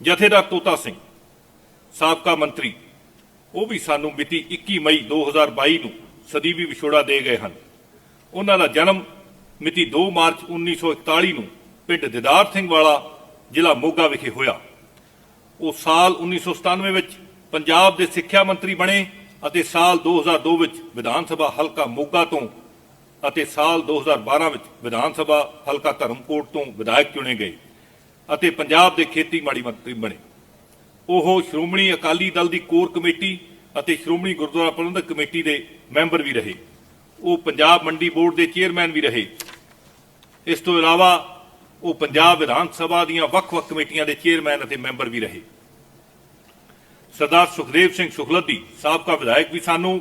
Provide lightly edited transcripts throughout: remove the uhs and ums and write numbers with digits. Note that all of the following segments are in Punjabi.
ਜਥੇਦਾਰ ਤੋਤਾ ਸਿੰਘ ਸਾਬਕਾ ਮੰਤਰੀ, ਉਹ ਵੀ ਸਾਨੂੰ ਮਿਤੀ 21 ਮਈ 2022 ਨੂੰ ਸਦੀਵੀ ਵਿਛੋੜਾ ਦੇ ਗਏ ਹਨ। ਉਹਨਾਂ ਦਾ ਜਨਮ ਮਿਤੀ 2 ਮਾਰਚ 1941 ਨੂੰ ਪਿੰਡ ਦਿਦਾਰ ਸਿੰਘ ਵਾਲਾ ਜ਼ਿਲ੍ਹਾ ਮੋਗਾ ਵਿਖੇ ਹੋਇਆ। ਉਹ ਸਾਲ 1997 ਵਿੱਚ ਪੰਜਾਬ ਦੇ ਸਿੱਖਿਆ ਮੰਤਰੀ ਬਣੇ ਅਤੇ ਸਾਲ 2002 ਵਿੱਚ ਵਿਧਾਨ ਸਭਾ ਹਲਕਾ ਮੋਗਾ ਤੋਂ ਅਤੇ ਸਾਲ 2012 ਵਿੱਚ ਵਿਧਾਨ ਸਭਾ ਹਲਕਾ ਧਰਮਕੋਟ ਤੋਂ ਵਿਧਾਇਕ ਚੁਣੇ ਗਏ ਅਤੇ ਪੰਜਾਬ ਦੇ ਖੇਤੀਬਾੜੀ ਮੰਤਰੀ ਬਣੇ। ਉਹ ਸ਼੍ਰੋਮਣੀ ਅਕਾਲੀ ਦਲ ਦੀ ਕੋਰ ਕਮੇਟੀ ਅਤੇ ਸ਼੍ਰੋਮਣੀ ਗੁਰਦੁਆਰਾ ਪ੍ਰਬੰਧਕ ਕਮੇਟੀ ਦੇ ਮੈਂਬਰ ਵੀ ਰਹੇ। ਉਹ ਪੰਜਾਬ ਮੰਡੀ ਬੋਰਡ ਦੇ ਚੇਅਰਮੈਨ ਵੀ ਰਹੇ। ਇਸ ਤੋਂ ਇਲਾਵਾ ਉਹ ਪੰਜਾਬ ਵਿਧਾਨ ਸਭਾ ਦੀਆਂ ਵੱਖ-ਵੱਖ ਕਮੇਟੀਆਂ ਦੇ ਚੇਅਰਮੈਨ ਅਤੇ ਮੈਂਬਰ ਵੀ ਰਹੇ। ਸਰਦਾਰ ਸੁਖਦੇਵ ਸਿੰਘ ਸੁਖਲੱਦੀ ਸਾਬਕਾ ਵਿਧਾਇਕ ਵੀ ਸਾਨੂੰ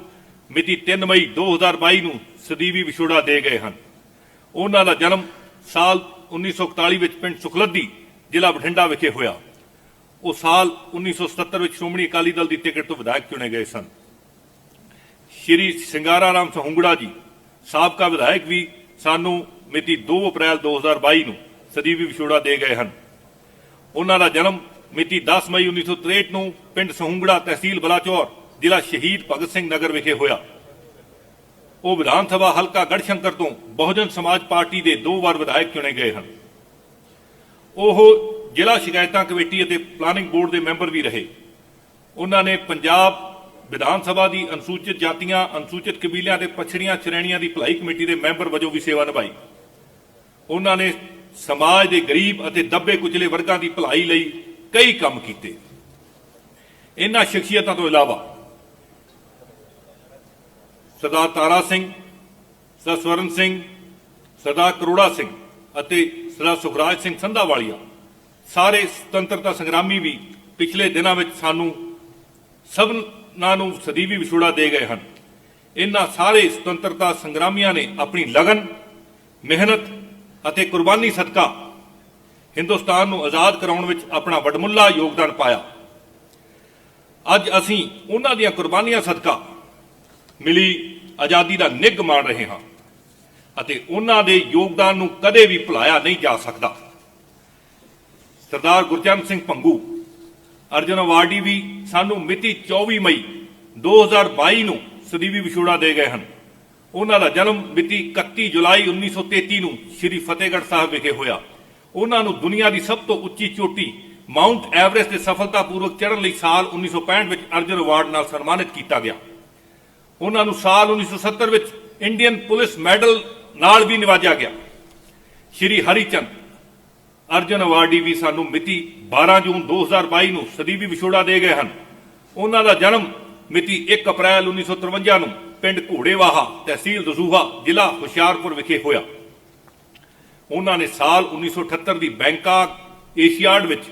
ਮਿਤੀ 3 ਮਈ 2022 ਨੂੰ ਸਦੀਵੀ ਵਿਛੋੜਾ ਦੇ ਗਏ ਹਨ। ਉਹਨਾਂ ਦਾ ਜਨਮ ਸਾਲ 1941 ਵਿੱਚ ਪਿੰਡ ਸੁਖਲੱਦੀ ਜ਼ਿਲ੍ਹਾ ਬਠਿੰਡਾ ਵਿਖੇ ਹੋਇਆ। ਉਹ ਸਾਲ 1977 ਵਿੱਚ ਸ਼੍ਰੋਮਣੀ ਅਕਾਲੀ ਦਲ ਦੀ ਟਿਕਟ ਤੋਂ ਵਿਧਾਇਕ ਚੁਣੇ ਗਏ ਸਨ। ਸ਼੍ਰੀ ਸਿੰਗਾਰਾ ਰਾਮ ਸਹੂੰਗੜਾ ਜੀ ਸਾਬਕਾ ਵਿਧਾਇਕ ਵੀ ਸਾਨੂੰ ਮਿਤੀ 2 ਅਪ੍ਰੈਲ 2022 ਨੂੰ ਸਦੀਵੀ ਵਿਛੋੜਾ ਦੇ ਗਏ ਹਨ। ਉਹਨਾਂ ਦਾ ਜਨਮ ਮਿਤੀ 10 ਮਈ 1963 ਨੂੰ ਪਿੰਡ ਸਹੂੰਗੜਾ ਤਹਿਸੀਲ ਬਲਾਚੌਰ ਜ਼ਿਲ੍ਹਾ ਸ਼ਹੀਦ ਭਗਤ ਸਿੰਘ ਨਗਰ ਵਿਖੇ ਹੋਇਆ। ਉਹ ਵਿਧਾਨ ਸਭਾ ਹਲਕਾ ਗੜਸ਼ੰਕਰ ਤੋਂ ਬਹੁਜਨ ਸਮਾਜ ਪਾਰਟੀ ਦੇ 2 ਵਾਰ ਵਿਧਾਇਕ ਚੁਣੇ ਗਏ ਹਨ। ਉਹ ਜ਼ਿਲ੍ਹਾ ਸ਼ਿਕਾਇਤਾਂ ਕਮੇਟੀ ਅਤੇ ਪਲਾਨਿੰਗ ਬੋਰਡ ਦੇ ਮੈਂਬਰ ਵੀ ਰਹੇ। ਉਹਨਾਂ ਨੇ ਪੰਜਾਬ ਵਿਧਾਨ ਸਭਾ ਦੀ ਅਨੁਸੂਚਿਤ ਜਾਤੀਆਂ, ਅਨੁਸੂਚਿਤ ਕਬੀਲਿਆਂ ਤੇ ਪਛੜੀਆਂ ਸ਼੍ਰੇਣੀਆਂ ਦੀ ਭਲਾਈ ਕਮੇਟੀ ਦੇ ਮੈਂਬਰ ਵਜੋਂ ਵੀ ਸੇਵਾ ਨਿਭਾਈ। ਉਹਨਾਂ ਨੇ ਸਮਾਜ ਦੇ ਗਰੀਬ ਅਤੇ ਦੱਬੇ ਕੁਚਲੇ ਵਰਗਾਂ ਦੀ ਭਲਾਈ ਲਈ ਕਈ ਕੰਮ ਕੀਤੇ। ਇਹਨਾਂ ਸ਼ਖਸੀਅਤਾਂ ਤੋਂ ਇਲਾਵਾ ਸਰਦਾਰ ਤਾਰਾ ਸਿੰਘ, ਸਰਦਾਰ ਸਵਰਨ ਸਿੰਘ, ਸਰਦਾਰ ਕਰੋੜਾ ਸਿੰਘ ਅਤੇ ਸਰਦਾਰ ਸੁਖਰਾਜ ਸਿੰਘ ਸੰਧਾਵਾਲੀਆ ਸਾਰੇ ਸੁਤੰਤਰਤਾ ਸੰਗਰਾਮੀ ਵੀ ਪਿਛਲੇ ਦਿਨਾਂ ਵਿੱਚ ਸਾਨੂੰ ਸਭਨਾਂ ਨੂੰ ਸਦੀਵੀ ਵਿਛੋੜਾ ਦੇ ਗਏ ਹਨ। ਇਹਨਾਂ ਸਾਰੇ ਸੁਤੰਤਰਤਾ ਸੰਗਰਾਮੀਆਂ ਨੇ ਆਪਣੀ ਲਗਨ, ਮਿਹਨਤ ਅਤੇ ਕੁਰਬਾਨੀ ਸਦਕਾ ਹਿੰਦੁਸਤਾਨ ਨੂੰ ਆਜ਼ਾਦ ਕਰਾਉਣ ਵਿੱਚ ਆਪਣਾ ਵਡਮੁੱਲਾ ਯੋਗਦਾਨ ਪਾਇਆ। ਅੱਜ ਅਸੀਂ ਉਹਨਾਂ ਦੀਆਂ ਕੁਰਬਾਨੀਆਂ ਸਦਕਾ ਮਿਲੀ ਆਜ਼ਾਦੀ ਦਾ ਨਿੱਘ ਮਾਣ ਰਹੇ ਹਾਂ ਅਤੇ ਉਹਨਾਂ ਦੇ ਯੋਗਦਾਨ ਨੂੰ ਕਦੇ ਵੀ ਭੁਲਾਇਆ ਨਹੀਂ ਜਾ ਸਕਦਾ। ਸਰਦਾਰ ਗੁਰਚਰਨ ਸਿੰਘ ਭੰਗੂ ਅਰਜਨ ਅਵਾਰਡੀ ਵੀ ਸਾਨੂੰ ਮਿਤੀ 24 ਮਈ 2022 ਨੂੰ ਸਦੀਵੀ ਵਿਛੋੜਾ ਦੇ ਗਏ ਹਨ। ਉਹਨਾਂ ਦਾ ਜਨਮ ਮਿਤੀ 31 ਜੁਲਾਈ 1933 ਨੂੰ ਸ਼੍ਰੀ ਫਤਿਹਗੜ੍ਹ ਸਾਹਿਬ ਵਿਖੇ ਹੋਇਆ। ਉਹਨਾਂ ਨੂੰ ਦੁਨੀਆ ਦੀ ਸਭ ਤੋਂ ਉੱਚੀ ਚੋਟੀ ਮਾਊਂਟ ਐਵਰੈਸਟ ਤੇ ਸਫਲਤਾਪੂਰਵਕ ਚੜ੍ਹਨ ਲਈ ਸਾਲ 1965 ਵਿੱਚ ਅਰਜਨ ਅਵਾਰਡ ਨਾਲ ਸਨਮਾਨਿਤ ਕੀਤਾ ਗਿਆ। ਉਹਨਾਂ ਨੂੰ ਸਾਲ 1970 ਵਿੱਚ ਇੰਡੀਅਨ ਪੁਲਿਸ ਮੈਡਲ ਨਾਲ ਵੀ ਨਿਵਾਜਿਆ ਗਿਆ। ਸ਼੍ਰੀ ਹਰੀਚੰਦ ਅਰਜਨ ਅਵਾਰਡੀ ਵੀ ਸਾਨੂੰ ਮਿਤੀ 12 ਜੂਨ 2022 ਨੂੰ ਸਦੀਵੀ ਵਿਛੋੜਾ ਦੇ ਗਏ ਹਨ। ਉਹਨਾਂ ਦਾ ਜਨਮ ਮਿਤੀ 1 ਅਪ੍ਰੈਲ 1953 ਨੂੰ ਪਿੰਡ ਘੋੜੇਵਾਹਾ ਤਹਿਸੀਲ ਦਸੂਹਾ ਜ਼ਿਲ੍ਹਾ ਹੁਸ਼ਿਆਰਪੁਰ ਵਿਖੇ ਹੋਇਆ। ਉਹਨਾਂ ਨੇ ਸਾਲ 1978 ਦੀ ਬੈਂਕਾਕ ਏਸ਼ੀਆਡ ਵਿੱਚ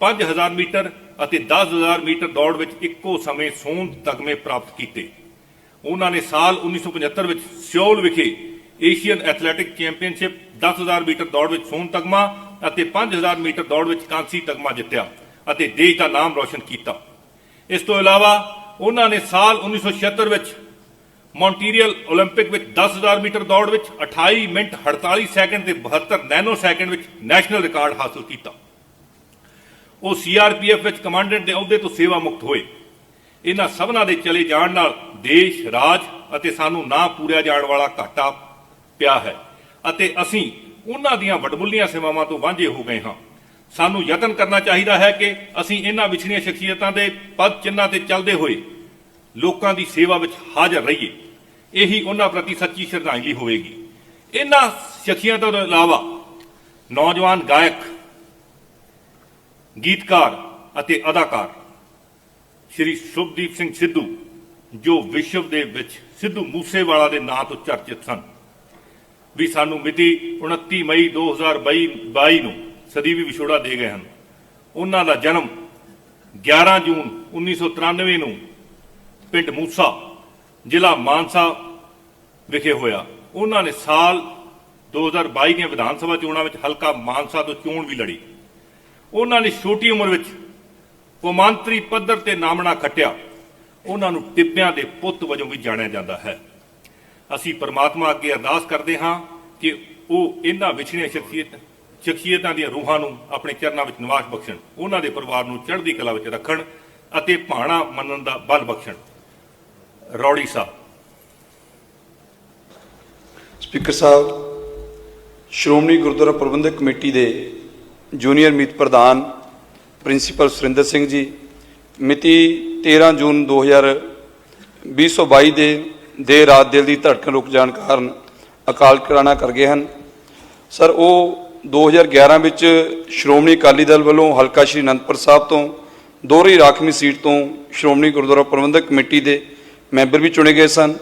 5000 ਮੀਟਰ ਅਤੇ 10000 ਮੀਟਰ ਦੌੜ ਵਿੱਚ ਇੱਕੋ ਸਮੇਂ ਸੋਨ ਤਗਮੇ ਪ੍ਰਾਪਤ ਕੀਤੇ। ਉਹਨਾਂ ਨੇ ਸਾਲ 1975 ਵਿੱਚ ਸਿਓਲ ਵਿਖੇ ਏਸ਼ੀਅਨ ਐਥਲੈਟਿਕ ਚੈਂਪੀਅਨਸ਼ਿਪ 10000 ਮੀਟਰ ਦੌੜ ਵਿੱਚ ਸੋਨ ਤਗਮਾ ਅਤੇ 5000 ਮੀਟਰ ਦੌੜ ਵਿੱਚ ਕਾਂਸੀ ਤਗਮਾ ਜਿੱਤਿਆ ਅਤੇ ਦੇਸ਼ ਦਾ ਨਾਮ ਰੌਸ਼ਨ ਕੀਤਾ। ਇਸ ਤੋਂ ਇਲਾਵਾ ਉਹਨਾਂ ਨੇ ਸਾਲ 1976 ਵਿੱਚ ਮੌਂਟਰੀਅਲ 올림픽 ਵਿੱਚ 10000 ਮੀਟਰ ਦੌੜ ਵਿੱਚ 28 ਮਿੰਟ 48 ਸੈਕਿੰਡ ਤੇ 72 ਨੈਨੋ ਸੈਕਿੰਡ ਵਿੱਚ ਨੈਸ਼ਨਲ ਰਿਕਾਰਡ ਹਾਸਲ ਕੀਤਾ। ਉਹ CRPF ਵਿੱਚ ਕਮਾਂਡੈਂਟ ਦੇ ਅਹੁਦੇ ਤੋਂ ਸੇਵਾ ਮੁਕਤ ਹੋਏ। ਇਹਨਾਂ ਸਭਨਾਂ ਦੇ ਚਲੇ ਜਾਣ ਨਾਲ ਦੇਸ਼, ਰਾਜ ਅਤੇ ਸਾਨੂੰ ਨਾ ਪੂਰਿਆ ਜਾਣ ਵਾਲਾ ਘਾਟਾ ਪਿਆ ਹੈ ਅਤੇ ਅਸੀਂ ਉਹਨਾਂ ਦੀਆਂ ਵਡਮੁੱਲੀਆਂ ਸੇਵਾਵਾਂ ਤੋਂ ਵਾਂਝੇ ਹੋ ਗਏ ਹਾਂ। ਸਾਨੂੰ ਯਤਨ ਕਰਨਾ ਚਾਹੀਦਾ ਹੈ ਕਿ ਅਸੀਂ ਇਹਨਾਂ ਵਿਛੜੀਆਂ ਸ਼ਖਸੀਅਤਾਂ ਦੇ ਪਦ ਚਿੰਨ੍ਹਾਂ ਤੇ ਚੱਲਦੇ ਹੋਏ ਲੋਕਾਂ ਦੀ ਸੇਵਾ ਵਿੱਚ ਹਾਜ਼ਰ ਰਹੀਏ। ਇਹੀ ਉਹਨਾਂ ਪ੍ਰਤੀ ਸੱਚੀ ਸ਼ਰਧਾਂਜਲੀ ਹੋਵੇਗੀ। ਇਹਨਾਂ ਸ਼ਖਸੀਅਤਾਂ ਤੋਂ ਇਲਾਵਾ ਨੌਜਵਾਨ ਗਾਇਕ, ਗੀਤਕਾਰ ਅਤੇ ਅਦਾਕਾਰ ਸ਼੍ਰੀ ਸ਼ੁਭਦੀਪ ਸਿੰਘ ਸਿੱਧੂ, ਜੋ ਵਿਸ਼ਵ ਦੇ ਵਿੱਚ ਸਿੱਧੂ ਮੂਸੇਵਾਲਾ ਦੇ ਨਾਂ ਤੋਂ ਚਰਚਿਤ ਸਨ, ਵੀ ਸਾਨੂੰ ਮਿਤੀ 29 ਮਈ 2022 ਨੂੰ ਸਦੀਵੀ ਵਿਛੋੜਾ ਦੇ ਗਏ ਹਨ। ਉਹਨਾਂ ਦਾ ਜਨਮ 11 ਜੂਨ 1993 ਨੂੰ ਪਿੰਡ ਮੂਸਾ ਜ਼ਿਲ੍ਹਾ ਮਾਨਸਾ ਵਿਖੇ ਹੋਇਆ। ਉਹਨਾਂ ਨੇ ਸਾਲ 2022 ਦੀਆਂ ਵਿਧਾਨ ਸਭਾ ਚੋਣਾਂ ਵਿੱਚ ਹਲਕਾ ਮਾਨਸਾ ਤੋਂ ਚੋਣ ਵੀ ਲੜੀ। ਉਹਨਾਂ ਨੇ ਛੋਟੀ ਉਮਰ ਵਿੱਚ ਕੌਮਾਂਤਰੀ ਪੱਧਰ ਤੇ ਨਾਮਣਾ ਖੱਟਿਆ। ਉਹਨਾਂ ਨੂੰ ਟਿੱਬਿਆਂ ਦੇ ਪੁੱਤ ਵਜੋਂ ਵੀ ਜਾਣਿਆ ਜਾਂਦਾ ਹੈ। ਅਸੀਂ ਪਰਮਾਤਮਾ ਅੱਗੇ ਅਰਦਾਸ ਕਰਦੇ ਹਾਂ ਕਿ ਉਹ ਇਹਨਾਂ ਵਿਛੜੀਆਂ ਸ਼ਖਸੀਅਤਾਂ ਦੀਆਂ ਰੂਹਾਂ ਨੂੰ ਆਪਣੇ ਚਰਨਾਂ ਵਿੱਚ ਨਿਵਾਸ ਬਖਸ਼ਣ, ਉਹਨਾਂ ਦੇ ਪਰਿਵਾਰ ਨੂੰ ਚੜ੍ਹਦੀ ਕਲਾ ਵਿੱਚ ਰੱਖਣ ਅਤੇ ਭਾਣਾ ਮੰਨਣ ਦਾ ਬਲ ਬਖਸ਼ਣ। ਰੌੜੀ ਸਾਹਿਬ। ਸਪੀਕਰ ਸਾਹਿਬ, ਸ਼੍ਰੋਮਣੀ ਗੁਰਦੁਆਰਾ ਪ੍ਰਬੰਧਕ ਕਮੇਟੀ ਦੇ ਜੂਨੀਅਰ ਮੀਤ ਪ੍ਰਧਾਨ ਪ੍ਰਿੰਸੀਪਲ ਸੁਰਿੰਦਰ ਸਿੰਘ ਜੀ, ਮਿਤੀ 13 ਜੂਨ 2022 ਦੇ ਦੇਰ ਰਾਤ ਦਿਲ ਦੀ ਧੜਕਣ ਰੁਕ ਜਾਣ ਕਾਰਨ ਅਕਾਲ ਚਲਾਣਾ ਕਰ ਗਏ ਹਨ। ਸਰ, ਉਹ 2011 ਵਿੱਚ ਸ਼੍ਰੋਮਣੀ ਅਕਾਲੀ ਦਲ ਵੱਲੋਂ ਹਲਕਾ ਸ਼੍ਰੀ ਅਨੰਦਪੁਰ ਸਾਹਿਬ ਤੋਂ ਦੋਹਰੀ ਰਾਖਵੀਂ ਸੀਟ ਤੋਂ ਸ਼੍ਰੋਮਣੀ ਗੁਰਦੁਆਰਾ ਪ੍ਰਬੰਧਕ ਕਮੇਟੀ ਦੇ ਮੈਂਬਰ ਵੀ ਚੁਣੇ ਗਏ ਸਨ।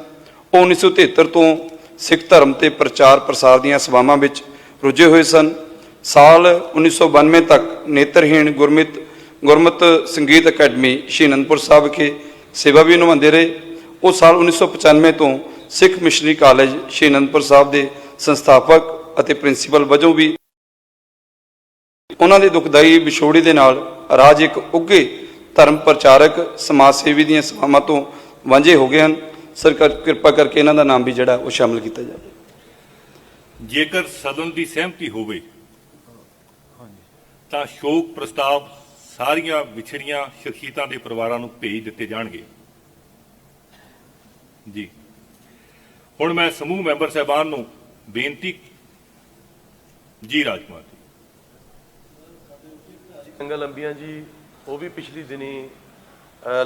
ਉਹ 1973 ਤੋਂ ਸਿੱਖ ਧਰਮ ਤੇ ਪ੍ਰਚਾਰ ਪ੍ਰਸਾਰ ਦੀਆਂ ਸੇਵਾਵਾਂ ਵਿੱਚ ਰੁੱਝੇ ਹੋਏ ਸਨ। ਸਾਲ 1992 ਤੱਕ ਨੇਤਰਹੀਣ ਗੁਰਮਤਿ ਸੰਗੀਤ ਅਕੈਡਮੀ ਸ਼੍ਰੀ ਅਨੰਦਪੁਰ ਸਾਹਿਬ ਵਿਖੇ ਸੇਵਾ ਵੀ ਨਿਭਾਉਂਦੇ ਰਹੇ। ਉਹ ਸਾਲ 1995 ਤੋਂ ਸਿੱਖ ਮਿਸ਼ਨਰੀ ਕਾਲਜ ਸ਼੍ਰੀ ਅਨੰਦਪੁਰ ਸਾਹਿਬ ਦੇ ਸੰਸਥਾਪਕ ਅਤੇ ਪ੍ਰਿੰਸੀਪਲ ਵਜੋਂ ਵੀ ਉਹਨਾਂ ਦੇ ਦੁਖਦਾਈ ਵਿਛੋੜੇ ਦੇ ਨਾਲ ਰਾਜ ਇੱਕ ਉੱਘੇ ਧਰਮ ਪ੍ਰਚਾਰਕ ਸਮਾਜ ਸੇਵੀ ਦੀਆਂ ਸੇਵਾਵਾਂ ਤੋਂ ਵਾਂਝੇ ਹੋ ਗਏ ਹਨ। ਸਰਕਾਰ ਕਿਰਪਾ ਕਰਕੇ ਇਹਨਾਂ ਦਾ ਨਾਮ ਵੀ ਜਿਹੜਾ ਉਹ ਸ਼ਾਮਲ ਕੀਤਾ ਜਾਵੇ। ਜੇਕਰ ਸਦਨ ਦੀ ਸਹਿਮਤੀ ਹੋਵੇ ਤਾਂ ਸ਼ੋਕ ਪ੍ਰਸਤਾਵ ਸਾਰੀਆਂ ਵਿਛੜੀਆਂ ਸ਼ਖਸੀਅਤਾਂ ਦੇ ਪਰਿਵਾਰਾਂ ਨੂੰ ਭੇਜ ਦਿੱਤੇ ਜਾਣਗੇ। ਜੀ, ਹੁਣ ਮੈਂ ਸਮੂਹ ਮੈਂਬਰ ਸਾਹਿਬਾਨ ਨੂੰ ਬੇਨਤੀ। ਜੀ ਰਾਜਕੁਮਾਰ ਜੀ। ਜੰਗਲ ਅੰਬੀਆਂ ਜੀ, ਉਹ ਵੀ ਪਿਛਲੀ ਦਿਨੀ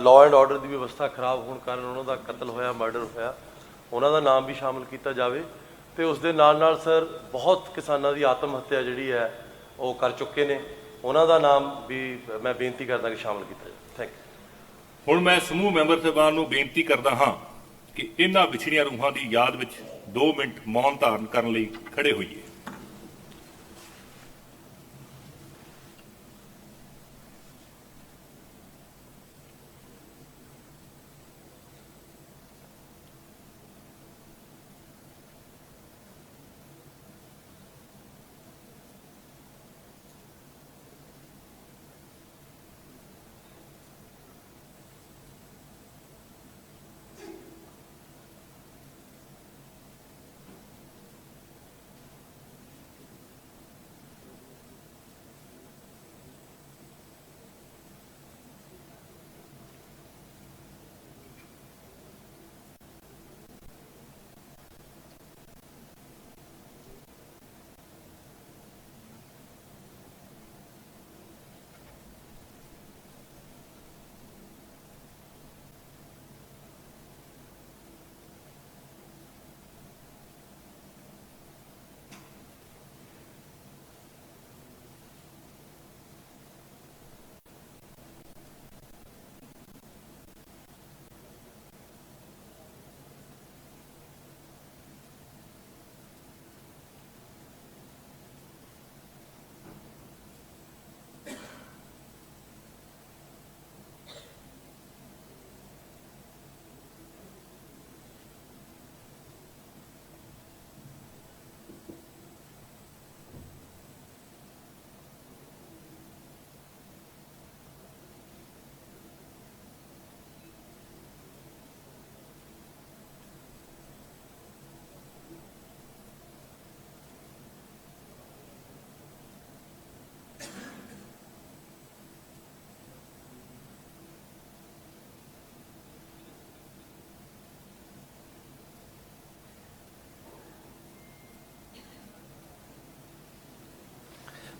ਲਾਅ ਐਂਡ ਆਰਡਰ ਦੀ ਵਿਵਸਥਾ ਖਰਾਬ ਹੋਣ ਕਾਰਨ ਉਹਨਾਂ ਦਾ ਕਤਲ ਹੋਇਆ, ਮਰਡਰ ਹੋਇਆ, ਉਹਨਾਂ ਦਾ ਨਾਮ ਵੀ ਸ਼ਾਮਲ ਕੀਤਾ ਜਾਵੇ। ਤੇ ਉਸ ਦੇ ਨਾਲ ਨਾਲ ਸਰ ਬਹੁਤ ਕਿਸਾਨਾਂ ਦੀ ਆਤਮ ਹੱਤਿਆ ਜਿਹੜੀ ਹੈ ਉਹ ਕਰ ਚੁੱਕੇ ਨੇ, ਉਹਨਾਂ ਦਾ ਨਾਮ ਵੀ ਮੈਂ ਬੇਨਤੀ ਕਰਦਾ ਕਿ ਸ਼ਾਮਲ ਕੀਤਾ ਜਾਵੇ। Thank you. ਹੁਣ ਮੈਂ ਸਮੂਹ ਮੈਂਬਰ ਸਾਹਿਬਾਨ ਨੂੰ ਬੇਨਤੀ ਕਰਦਾ ਹਾਂ ਕਿ ਇਹਨਾਂ ਵਿਛੜੀਆਂ ਰੂਹਾਂ ਦੀ ਯਾਦ ਵਿੱਚ 2 ਮਿੰਟ ਮੌਨ ਧਾਰਨ ਕਰਨ ਲਈ ਖੜੇ ਹੋਈਏ।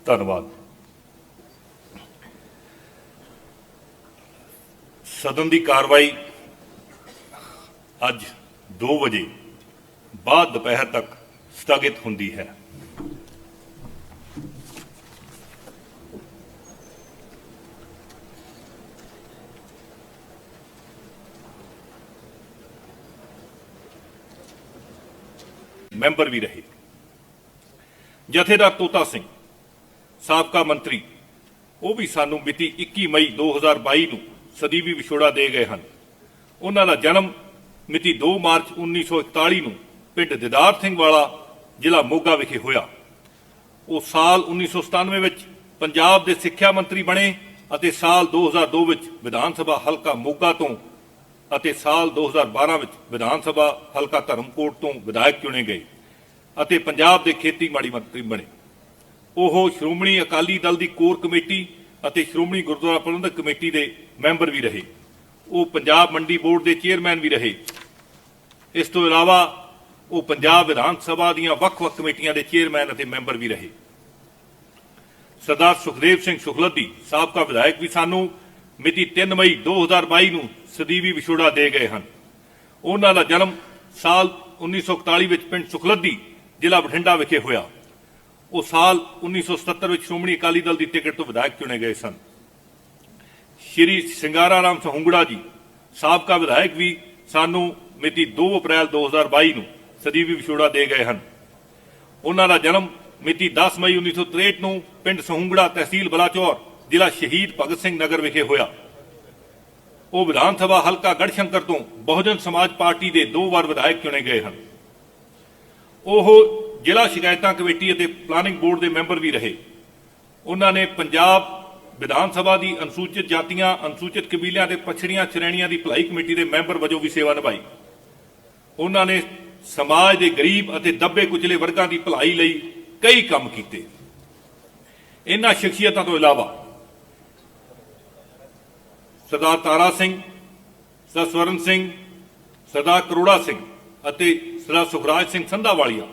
ਧੰਨਵਾਦ। ਸਦਨ ਦੀ ਕਾਰਵਾਈ ਅੱਜ 2 ਵਜੇ ਬਾਅਦ ਦੁਪਹਿਰ ਤੱਕ ਸਥਗਿਤ ਹੁੰਦੀ ਹੈ। ਮੈਂਬਰ ਵੀ ਰਹੇ। ਜਥੇਦਾਰ ਤੋਤਾ ਸਿੰਘ ਸਾਬਕਾ ਮੰਤਰੀ, ਉਹ ਵੀ ਸਾਨੂੰ ਮਿਤੀ 21 ਮਈ 2022 ਨੂੰ ਸਦੀਵੀ ਵਿਛੋੜਾ ਦੇ ਗਏ ਹਨ। ਉਹਨਾਂ ਦਾ ਜਨਮ ਮਿਤੀ 2 ਮਾਰਚ 1941 ਨੂੰ ਪਿੰਡ ਦਿਦਾਰ ਸਿੰਘ ਵਾਲਾ ਜ਼ਿਲ੍ਹਾ ਮੋਗਾ ਵਿਖੇ ਹੋਇਆ। ਉਹ ਸਾਲ 1997 ਵਿੱਚ ਪੰਜਾਬ ਦੇ ਸਿੱਖਿਆ ਮੰਤਰੀ ਬਣੇ ਅਤੇ ਸਾਲ 2002 ਵਿੱਚ ਵਿਧਾਨ ਸਭਾ ਹਲਕਾ ਮੋਗਾ ਤੋਂ ਅਤੇ ਸਾਲ 2012 ਵਿੱਚ ਵਿਧਾਨ ਸਭਾ ਹਲਕਾ ਧਰਮਕੋਟ ਤੋਂ ਵਿਧਾਇਕ ਚੁਣੇ ਗਏ ਅਤੇ ਪੰਜਾਬ ਦੇ ਖੇਤੀਬਾੜੀ ਮੰਤਰੀ ਬਣੇ। ਉਹ ਸ਼੍ਰੋਮਣੀ ਅਕਾਲੀ ਦਲ ਦੀ ਕੋਰ ਕਮੇਟੀ ਅਤੇ ਸ਼੍ਰੋਮਣੀ ਗੁਰਦੁਆਰਾ ਪ੍ਰਬੰਧਕ ਕਮੇਟੀ ਦੇ ਮੈਂਬਰ ਵੀ ਰਹੇ। ਉਹ ਪੰਜਾਬ ਮੰਡੀ ਬੋਰਡ ਦੇ ਚੇਅਰਮੈਨ ਵੀ ਰਹੇ। ਇਸ ਤੋਂ ਇਲਾਵਾ ਉਹ ਪੰਜਾਬ ਵਿਧਾਨ ਸਭਾ ਦੀਆਂ ਵੱਖ-ਵੱਖ ਕਮੇਟੀਆਂ ਦੇ ਚੇਅਰਮੈਨ ਅਤੇ ਮੈਂਬਰ ਵੀ ਰਹੇ। ਸਰਦਾਰ ਸੁਖਦੇਵ ਸਿੰਘ ਸੁਖਲੱਦੀ ਸਾਬਕਾ ਵਿਧਾਇਕ ਵੀ ਸਾਨੂੰ ਮਿਤੀ 3 ਮਈ 2022 ਨੂੰ ਸਦੀਵੀ ਵਿਛੋੜਾ ਦੇ ਗਏ ਹਨ। ਉਹਨਾਂ ਦਾ ਜਨਮ ਸਾਲ 1941 ਵਿੱਚ ਪਿੰਡ ਸੁਖਲੱਦੀ ਜ਼ਿਲ੍ਹਾ ਬਠਿੰਡਾ ਵਿਖੇ ਹੋਇਆ। ਉਹ ਸਾਲ 1977 ਵਿੱਚ ਸ਼੍ਰੋਮਣੀ ਅਕਾਲੀ ਦਲ ਦੀ ਟਿਕਟ ਤੋਂ ਵਿਧਾਇਕ ਚੁਣੇ ਗਏ ਸਨ। ਸ਼੍ਰੀ ਸਿੰਗਾਰਾ ਰਾਮ ਸਹੂੰਗੜਾ ਜੀ ਸਾਬਕਾ ਵਿਧਾਇਕ ਵੀ ਸਾਨੂੰ ਮਿਤੀ 2 ਅਪ੍ਰੈਲ 2022 ਨੂੰ ਸਦੀਵੀ ਵਿਛੋੜਾ ਦੇ ਗਏ ਹਨ। ਉਹਨਾਂ ਦਾ ਜਨਮ ਮਿਤੀ 10 ਮਈ 1963 ਨੂੰ ਪਿੰਡ ਸਹੂੰਗੜਾ ਤਹਿਸੀਲ ਬਲਾਚੌਰ ਜ਼ਿਲ੍ਹਾ ਸ਼ਹੀਦ ਭਗਤ ਸਿੰਘ ਨਗਰ ਵਿਖੇ ਹੋਇਆ। ਉਹ ਵਿਧਾਨ ਸਭਾ ਹਲਕਾ ਗੜਸ਼ੰਕਰ ਤੋਂ ਬਹੁਜਨ ਸਮਾਜ ਪਾਰਟੀ ਦੇ 2 ਵਾਰ ਵਿਧਾਇਕ ਚੁਣੇ ਗਏ ਹਨ। ਉਹ ਜ਼ਿਲ੍ਹਾ ਸ਼ਿਕਾਇਤਾਂ ਕਮੇਟੀ ਅਤੇ ਪਲਾਨਿੰਗ ਬੋਰਡ ਦੇ ਮੈਂਬਰ ਵੀ ਰਹੇ। ਉਹਨਾਂ ਨੇ ਪੰਜਾਬ ਵਿਧਾਨ ਸਭਾ ਦੀ ਅਨੁਸੂਚਿਤ ਜਾਤੀਆਂ, ਅਨੁਸੂਚਿਤ ਕਬੀਲਿਆਂ ਤੇ ਪਛੜੀਆਂ ਸ਼੍ਰੇਣੀਆਂ ਦੀ ਭਲਾਈ ਕਮੇਟੀ ਦੇ ਮੈਂਬਰ ਵਜੋਂ ਵੀ ਸੇਵਾ ਨਿਭਾਈ। ਉਹਨਾਂ ਨੇ ਸਮਾਜ ਦੇ ਗਰੀਬ ਅਤੇ ਦੱਬੇ ਕੁਚਲੇ ਵਰਗਾਂ ਦੀ ਭਲਾਈ ਲਈ ਕਈ ਕੰਮ ਕੀਤੇ। ਇਹਨਾਂ ਸ਼ਖਸੀਅਤਾਂ ਤੋਂ ਇਲਾਵਾ ਸਰਦਾਰ ਤਾਰਾ ਸਿੰਘ, ਸਰਦਾਰ ਸਵਰਨ ਸਿੰਘ, ਸਰਦਾਰ ਕਰੋੜਾ ਸਿੰਘ ਅਤੇ ਸਰਦਾਰ ਸੁਖਰਾਜ ਸਿੰਘ ਸੰਧਾਵਾਲੀਆ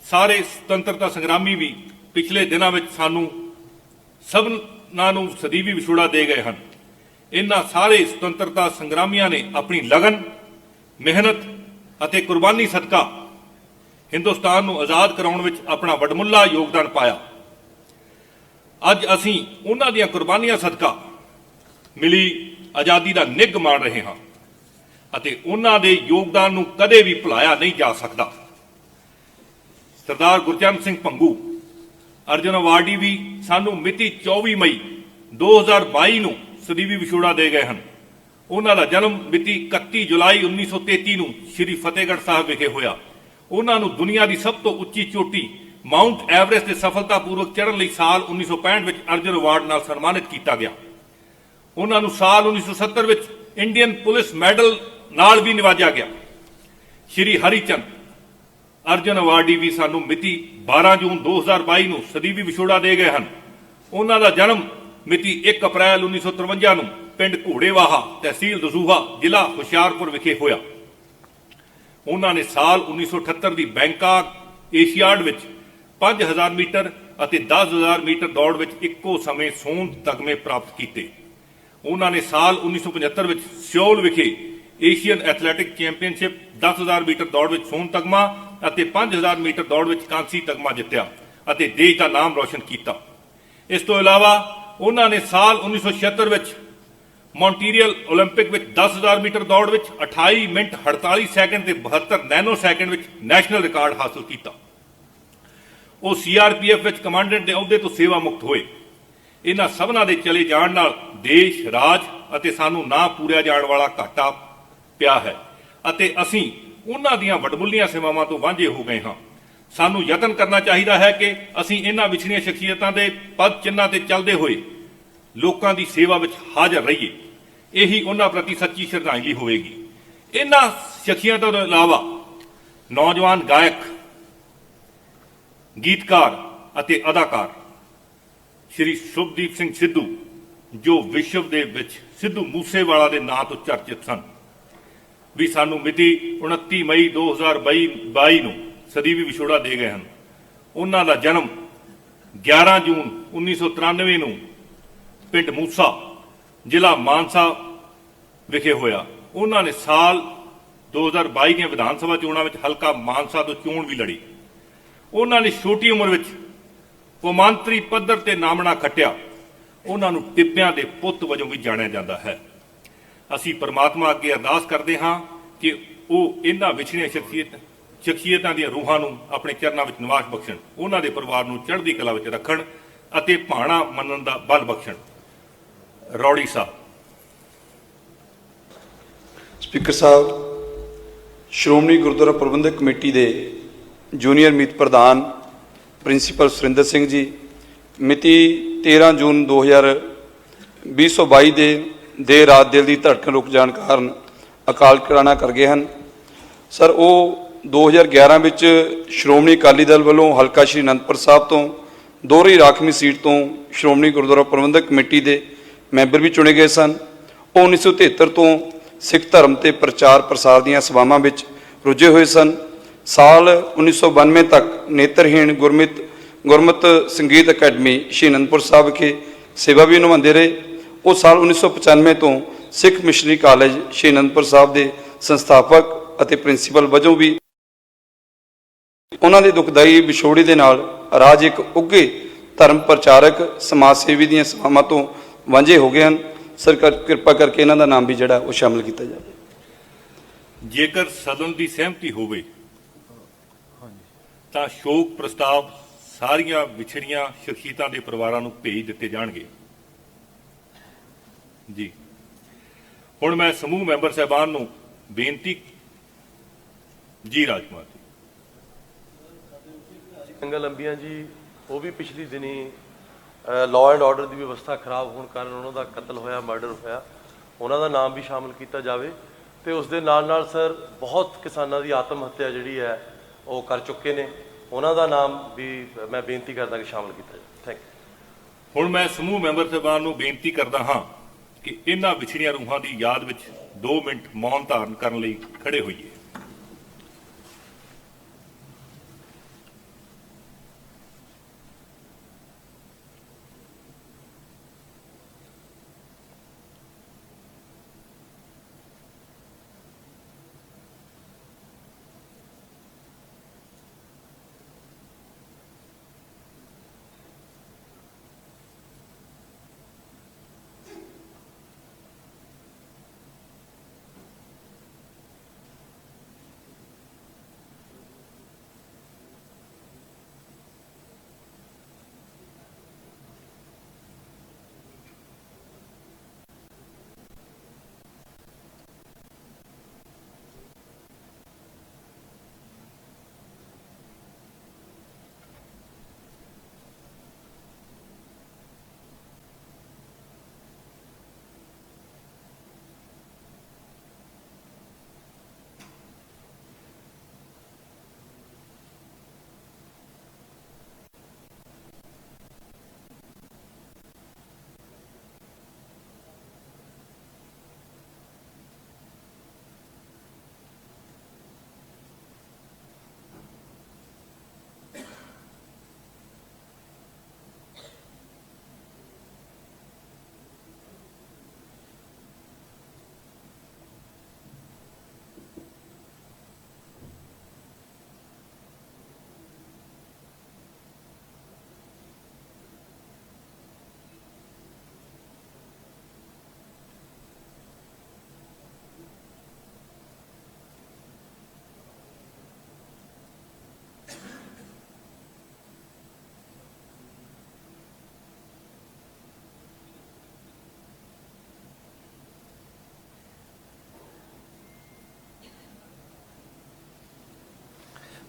ਸਾਰੇ ਸੁਤੰਤਰਤਾ ਸੰਗਰਾਮੀ ਵੀ ਪਿਛਲੇ ਦਿਨਾਂ ਵਿੱਚ ਸਾਨੂੰ ਸਭਨਾਂ ਨੂੰ ਸਦੀਵੀ ਵਿਛੋੜਾ ਦੇ ਗਏ ਹਨ। ਇਹਨਾਂ ਸਾਰੇ ਸੁਤੰਤਰਤਾ ਸੰਗਰਾਮੀਆਂ ਨੇ ਆਪਣੀ ਲਗਨ, ਮਿਹਨਤ ਅਤੇ ਕੁਰਬਾਨੀ ਸਦਕਾ ਹਿੰਦੁਸਤਾਨ ਨੂੰ ਆਜ਼ਾਦ ਕਰਾਉਣ ਵਿੱਚ ਆਪਣਾ ਵਡਮੁੱਲਾ ਯੋਗਦਾਨ ਪਾਇਆ। ਅੱਜ ਅਸੀਂ ਉਹਨਾਂ ਦੀਆਂ ਕੁਰਬਾਨੀਆਂ ਸਦਕਾ ਮਿਲੀ ਆਜ਼ਾਦੀ ਦਾ ਨਿੱਘ ਮਾਣ ਰਹੇ ਹਾਂ ਅਤੇ ਉਹਨਾਂ ਦੇ ਯੋਗਦਾਨ ਨੂੰ ਕਦੇ ਵੀ ਭੁਲਾਇਆ ਨਹੀਂ ਜਾ ਸਕਦਾ। ਸਰਦਾਰ ਗੁਰਚਰਨ ਸਿੰਘ ਭੰਗੂ ਅਰਜਨ ਅਵਾਰਡੀ ਵੀ ਸਾਨੂੰ ਮਿਤੀ 24 ਮਈ 2022 ਨੂੰ ਸਦੀਵੀ ਵਿਛੋੜਾ ਦੇ ਗਏ ਹਨ। ਉਹਨਾਂ ਦਾ ਜਨਮ ਮਿਤੀ 31 ਜੁਲਾਈ 1933 ਨੂੰ ਸ਼੍ਰੀ ਫਤਿਹਗੜ੍ਹ ਸਾਹਿਬ ਵਿਖੇ ਹੋਇਆ। ਉਹਨਾਂ ਨੂੰ ਦੁਨੀਆ ਦੀ ਸਭ ਤੋਂ ਉੱਚੀ ਚੋਟੀ ਮਾਊਂਟ ਐਵਰੈਸਟ ਤੇ ਸਫਲਤਾਪੂਰਵਕ ਚੜ੍ਹਨ ਲਈ ਸਾਲ 1965 ਵਿੱਚ ਅਰਜਨ ਅਵਾਰਡ ਨਾਲ ਸਨਮਾਨਿਤ ਕੀਤਾ ਗਿਆ। ਉਹਨਾਂ ਨੂੰ ਸਾਲ 1970 ਵਿੱਚ ਇੰਡੀਅਨ ਪੁਲਿਸ ਮੈਡਲ ਨਾਲ ਵੀ ਨਿਵਾਜਿਆ ਗਿਆ। ਸ਼੍ਰੀ ਹਰੀਚੰਦ ਅਰਜਨ ਅਵਾਰਡੀ ਵੀ ਸਾਨੂੰ ਮਿਤੀ 12 ਜੂਨ 2022 ਨੂੰ ਸਦੀਵੀ ਵਿਛੋੜਾ ਦੇ ਗਏ ਹਨ। ਉਹਨਾਂ ਦਾ ਜਨਮ ਮਿਤੀ 1 ਅਪ੍ਰੈਲ 1953 ਨੂੰ ਪਿੰਡ ਘੋੜੇਵਾਹਾ ਤਹਿਸੀਲ ਦਸੂਹਾ ਜ਼ਿਲ੍ਹਾ ਹੁਸ਼ਿਆਰਪੁਰ ਵਿਖੇ ਹੋਇਆ। ਉਹਨਾਂ ਨੇ ਸਾਲ 1978 ਦੀ ਬੈਂਕਾਕ ਏਸ਼ੀਆਡ ਵਿੱਚ 5000 ਮੀਟਰ ਅਤੇ 10000 ਮੀਟਰ ਦੌੜ ਵਿੱਚ ਇੱਕੋ ਸਮੇਂ ਸੋਨ ਤਗਮੇ ਪ੍ਰਾਪਤ ਕੀਤੇ। ਉਹਨਾਂ ਨੇ ਸਾਲ 1975 ਵਿੱਚ ਸਿਓਲ ਵਿਖੇ ਏਸ਼ੀਅਨ ਐਥਲੈਟਿਕ ਚੈਂਪੀਅਨਸ਼ਿਪ 10000 ਮੀਟਰ ਦੌੜ ਵਿੱਚ ਸੋਨ ਤਗਮਾ ਅਤੇ 5000 ਮੀਟਰ ਦੌੜ ਵਿੱਚ ਕਾਂਸੀ ਤਗਮਾ ਜਿੱਤਿਆ ਅਤੇ ਦੇਸ਼ ਦਾ ਨਾਮ ਰੌਸ਼ਨ ਕੀਤਾ। ਇਸ ਤੋਂ ਇਲਾਵਾ ਉਹਨਾਂ ਨੇ ਸਾਲ 1976 ਵਿੱਚ ਮੌਂਟਰੀਅਲ 올림픽 ਵਿੱਚ 10000 ਮੀਟਰ ਦੌੜ ਵਿੱਚ 28 ਮਿੰਟ 48 ਸੈਕਿੰਡ ਤੇ 72 ਨੈਨੋ ਸੈਕਿੰਡ ਵਿੱਚ ਨੈਸ਼ਨਲ ਰਿਕਾਰਡ ਹਾਸਲ ਕੀਤਾ। ਉਹ ਸੀਆਰਪੀਐਫ ਵਿੱਚ ਕਮਾਂਡੈਂਟ ਦੇ ਅਹੁਦੇ ਤੋਂ ਸੇਵਾ ਮੁਕਤ ਹੋਏ। ਇਹਨਾਂ ਸਭਨਾਂ ਦੇ ਚਲੇ ਜਾਣ ਨਾਲ ਦੇਸ਼, ਰਾਜ ਅਤੇ ਸਾਨੂੰ ਨਾ ਪੂਰਿਆ ਜਾਣ ਵਾਲਾ ਘਾਟਾ ਪਿਆ ਹੈ ਅਤੇ ਅਸੀਂ ਉਹਨਾਂ ਦੀਆਂ ਵਡਮੁੱਲੀਆਂ ਸੇਵਾਵਾਂ ਤੋਂ ਵਾਂਝੇ ਹੋ ਗਏ ਹਾਂ। ਸਾਨੂੰ ਯਤਨ ਕਰਨਾ ਚਾਹੀਦਾ ਹੈ ਕਿ ਅਸੀਂ ਇਹਨਾਂ ਵਿਛੜੀਆਂ ਸ਼ਖਸੀਅਤਾਂ ਦੇ ਪਦ ਚਿੰਨ੍ਹਾਂ ਤੇ ਚੱਲਦੇ ਹੋਏ ਲੋਕਾਂ ਦੀ ਸੇਵਾ ਵਿੱਚ ਹਾਜ਼ਰ ਰਹੀਏ। ਇਹੀ ਉਹਨਾਂ ਪ੍ਰਤੀ ਸੱਚੀ ਸ਼ਰਧਾਂਜਲੀ ਹੋਵੇਗੀ। ਇਹਨਾਂ ਸ਼ਖਸੀਅਤਾਂ ਤੋਂ ਇਲਾਵਾ ਨੌਜਵਾਨ ਗਾਇਕ, ਗੀਤਕਾਰ ਅਤੇ ਅਦਾਕਾਰ ਸ਼੍ਰੀ ਸ਼ੁਭਦੀਪ ਸਿੰਘ ਸਿੱਧੂ, ਜੋ ਵਿਸ਼ਵ ਦੇ ਵਿੱਚ ਸਿੱਧੂ ਮੂਸੇਵਾਲਾ ਦੇ ਨਾਂ ਤੋਂ ਚਰਚਿਤ ਸਨ, ਵੀ ਸਾਨੂੰ ਮਿਤੀ 29 ਮਈ 2022 ਨੂੰ ਸਦੀਵੀ ਵਿਛੋੜਾ ਦੇ ਗਏ ਹਨ। ਉਹਨਾਂ ਦਾ ਜਨਮ 11 ਜੂਨ 1993 ਨੂੰ ਪਿੰਡ ਮੂਸਾ ਜ਼ਿਲ੍ਹਾ ਮਾਨਸਾ ਵਿਖੇ ਹੋਇਆ। ਉਹਨਾਂ ਨੇ ਸਾਲ 2022 ਦੀਆਂ ਵਿਧਾਨ ਸਭਾ ਚੋਣਾਂ ਵਿੱਚ ਹਲਕਾ ਮਾਨਸਾ ਤੋਂ ਚੋਣ ਵੀ ਲੜੀ। ਉਹਨਾਂ ਨੇ ਛੋਟੀ ਉਮਰ ਵਿੱਚ ਕੌਮਾਂਤਰੀ ਪੱਧਰ ਤੇ ਨਾਮਣਾ ਖੱਟਿਆ। ਉਹਨਾਂ ਨੂੰ ਟਿੱਬਿਆਂ ਦੇ ਪੁੱਤ ਵਜੋਂ ਵੀ ਜਾਣਿਆ ਜਾਂਦਾ ਹੈ। ਅਸੀਂ ਪਰਮਾਤਮਾ ਅੱਗੇ ਅਰਦਾਸ ਕਰਦੇ ਹਾਂ ਕਿ ਉਹ ਇਹਨਾਂ ਵਿਛੜੀਆਂ ਸ਼ਖਸੀਅਤਾਂ ਦੀਆਂ ਰੂਹਾਂ ਨੂੰ ਆਪਣੇ ਚਰਨਾਂ ਵਿੱਚ ਨਿਵਾਸ ਬਖਸ਼ਣ, ਉਹਨਾਂ ਦੇ ਪਰਿਵਾਰ ਨੂੰ ਚੜ੍ਹਦੀ ਕਲਾ ਵਿੱਚ ਰੱਖਣ ਅਤੇ ਭਾਣਾ ਮੰਨਣ ਦਾ ਬਲ ਬਖਸ਼ਣ। ਰੌੜੀ ਸਾਹਿਬ। ਸਪੀਕਰ ਸਾਹਿਬ, ਸ਼੍ਰੋਮਣੀ ਗੁਰਦੁਆਰਾ ਪ੍ਰਬੰਧਕ ਕਮੇਟੀ ਦੇ ਜੂਨੀਅਰ ਮੀਤ ਪ੍ਰਧਾਨ ਪ੍ਰਿੰਸੀਪਲ ਸੁਰਿੰਦਰ ਸਿੰਘ ਜੀ ਮਿਤੀ 13 ਜੂਨ 2022 ਦੇ ਦੇਰ ਰਾਤ ਦਿਲ ਦੀ ਧੜਕਣ ਰੁਕ ਜਾਣ ਕਾਰਨ ਅਕਾਲ ਚਲਾਣਾ ਕਰ ਗਏ ਹਨ। ਸਰ, ਉਹ 2011 ਵਿੱਚ ਸ਼੍ਰੋਮਣੀ ਅਕਾਲੀ ਦਲ ਵੱਲੋਂ ਹਲਕਾ ਸ਼੍ਰੀ ਅਨੰਦਪੁਰ ਸਾਹਿਬ ਤੋਂ ਦੋਹਰੀ ਰਾਖਵੀਂ ਸੀਟ ਤੋਂ ਸ਼੍ਰੋਮਣੀ ਗੁਰਦੁਆਰਾ ਪ੍ਰਬੰਧਕ ਕਮੇਟੀ ਦੇ ਮੈਂਬਰ ਵੀ ਚੁਣੇ ਗਏ ਸਨ। ਉਹ 1973 ਤੋਂ ਸਿੱਖ ਧਰਮ ਤੇ ਪ੍ਰਚਾਰ ਪ੍ਰਸਾਰ ਦੀਆਂ ਸੇਵਾਵਾਂ ਵਿੱਚ ਰੁੱਝੇ ਹੋਏ ਸਨ। ਸਾਲ 1992 ਤੱਕ ਨੇਤਰਹੀਣ ਗੁਰਮਤਿ ਸੰਗੀਤ ਅਕੈਡਮੀ ਸ਼੍ਰੀ ਅਨੰਦਪੁਰ ਸਾਹਿਬ ਵਿਖੇ ਸੇਵਾ ਵੀ ਨਿਭਾਉਂਦੇ ਰਹੇ। ਉਹ ਸਾਲ 1995 ਤੋਂ ਸਿੱਖ ਮਿਸ਼ਨਰੀ ਕਾਲਜ ਸ਼੍ਰੀ ਅਨੰਦਪੁਰ ਸਾਹਿਬ ਦੇ ਸੰਸਥਾਪਕ ਅਤੇ ਪ੍ਰਿੰਸੀਪਲ ਵਜੋਂ ਵੀ ਉਹਨਾਂ ਦੇ ਦੁਖਦਾਈ ਵਿਛੋੜੇ ਦੇ ਨਾਲ ਰਾਜ ਇੱਕ ਉੱਘੇ ਧਰਮ ਪ੍ਰਚਾਰਕ ਸਮਾਜ ਸੇਵੀ ਦੀਆਂ ਸੇਵਾਵਾਂ ਤੋਂ ਵਾਂਝੇ ਹੋ ਗਏ ਹਨ। ਸਰਕਾਰ ਕਿਰਪਾ ਕਰਕੇ ਇਹਨਾਂ ਦਾ ਨਾਮ ਵੀ ਜਿਹੜਾ ਉਹ ਸ਼ਾਮਲ ਕੀਤਾ ਜਾਵੇ। ਜੇਕਰ ਸਦਨ ਦੀ ਸਹਿਮਤੀ ਹੋਵੇ ਤਾਂ ਸ਼ੋਕ ਪ੍ਰਸਤਾਵ ਸਾਰੀਆਂ ਵਿਛੜੀਆਂ ਸ਼ਖਸੀਅਤਾਂ ਦੇ ਪਰਿਵਾਰਾਂ ਨੂੰ ਭੇਜ ਦਿੱਤੇ ਜਾਣਗੇ। ਜੀ ਹੁਣ ਮੈਂ ਸਮੂਹ ਮੈਂਬਰ ਸਾਹਿਬਾਨ ਨੂੰ ਬੇਨਤੀ ਜੀ ਰਾਜਕੁਮਾਰ ਜੀ ਜੰਗਲ ਅੰਬੀਆਂ ਜੀ ਉਹ ਵੀ ਪਿਛਲੀ ਦਿਨੀ ਲਾਅ ਐਂਡ ਆਰਡਰ ਦੀ ਵਿਵਸਥਾ ਖਰਾਬ ਹੋਣ ਕਾਰਨ ਉਹਨਾਂ ਦਾ ਕਤਲ ਹੋਇਆ, ਮਰਡਰ ਹੋਇਆ, ਉਹਨਾਂ ਦਾ ਨਾਮ ਵੀ ਸ਼ਾਮਲ ਕੀਤਾ ਜਾਵੇ। ਤੇ ਉਸ ਦੇ ਨਾਲ ਨਾਲ ਸਰ ਬਹੁਤ ਕਿਸਾਨਾਂ ਦੀ ਆਤਮ ਹੱਤਿਆ ਜਿਹੜੀ ਹੈ ਉਹ ਕਰ ਚੁੱਕੇ ਨੇ, ਉਹਨਾਂ ਦਾ ਨਾਮ ਵੀ ਮੈਂ ਬੇਨਤੀ ਕਰਦਾ ਕਿ ਸ਼ਾਮਲ ਕੀਤਾ ਜਾਵੇ। Thank you. ਹੁਣ ਮੈਂ ਸਮੂਹ ਮੈਂਬਰ ਸਾਹਿਬਾਨ ਨੂੰ ਬੇਨਤੀ ਕਰਦਾ ਹਾਂ ਕਿ ਇਹਨਾਂ ਵਿਛੜੀਆਂ ਰੂਹਾਂ ਦੀ ਯਾਦ ਵਿੱਚ 2 ਮਿੰਟ ਮੌਨ ਧਾਰਨ ਕਰਨ ਲਈ ਖੜੇ ਹੋਈਏ।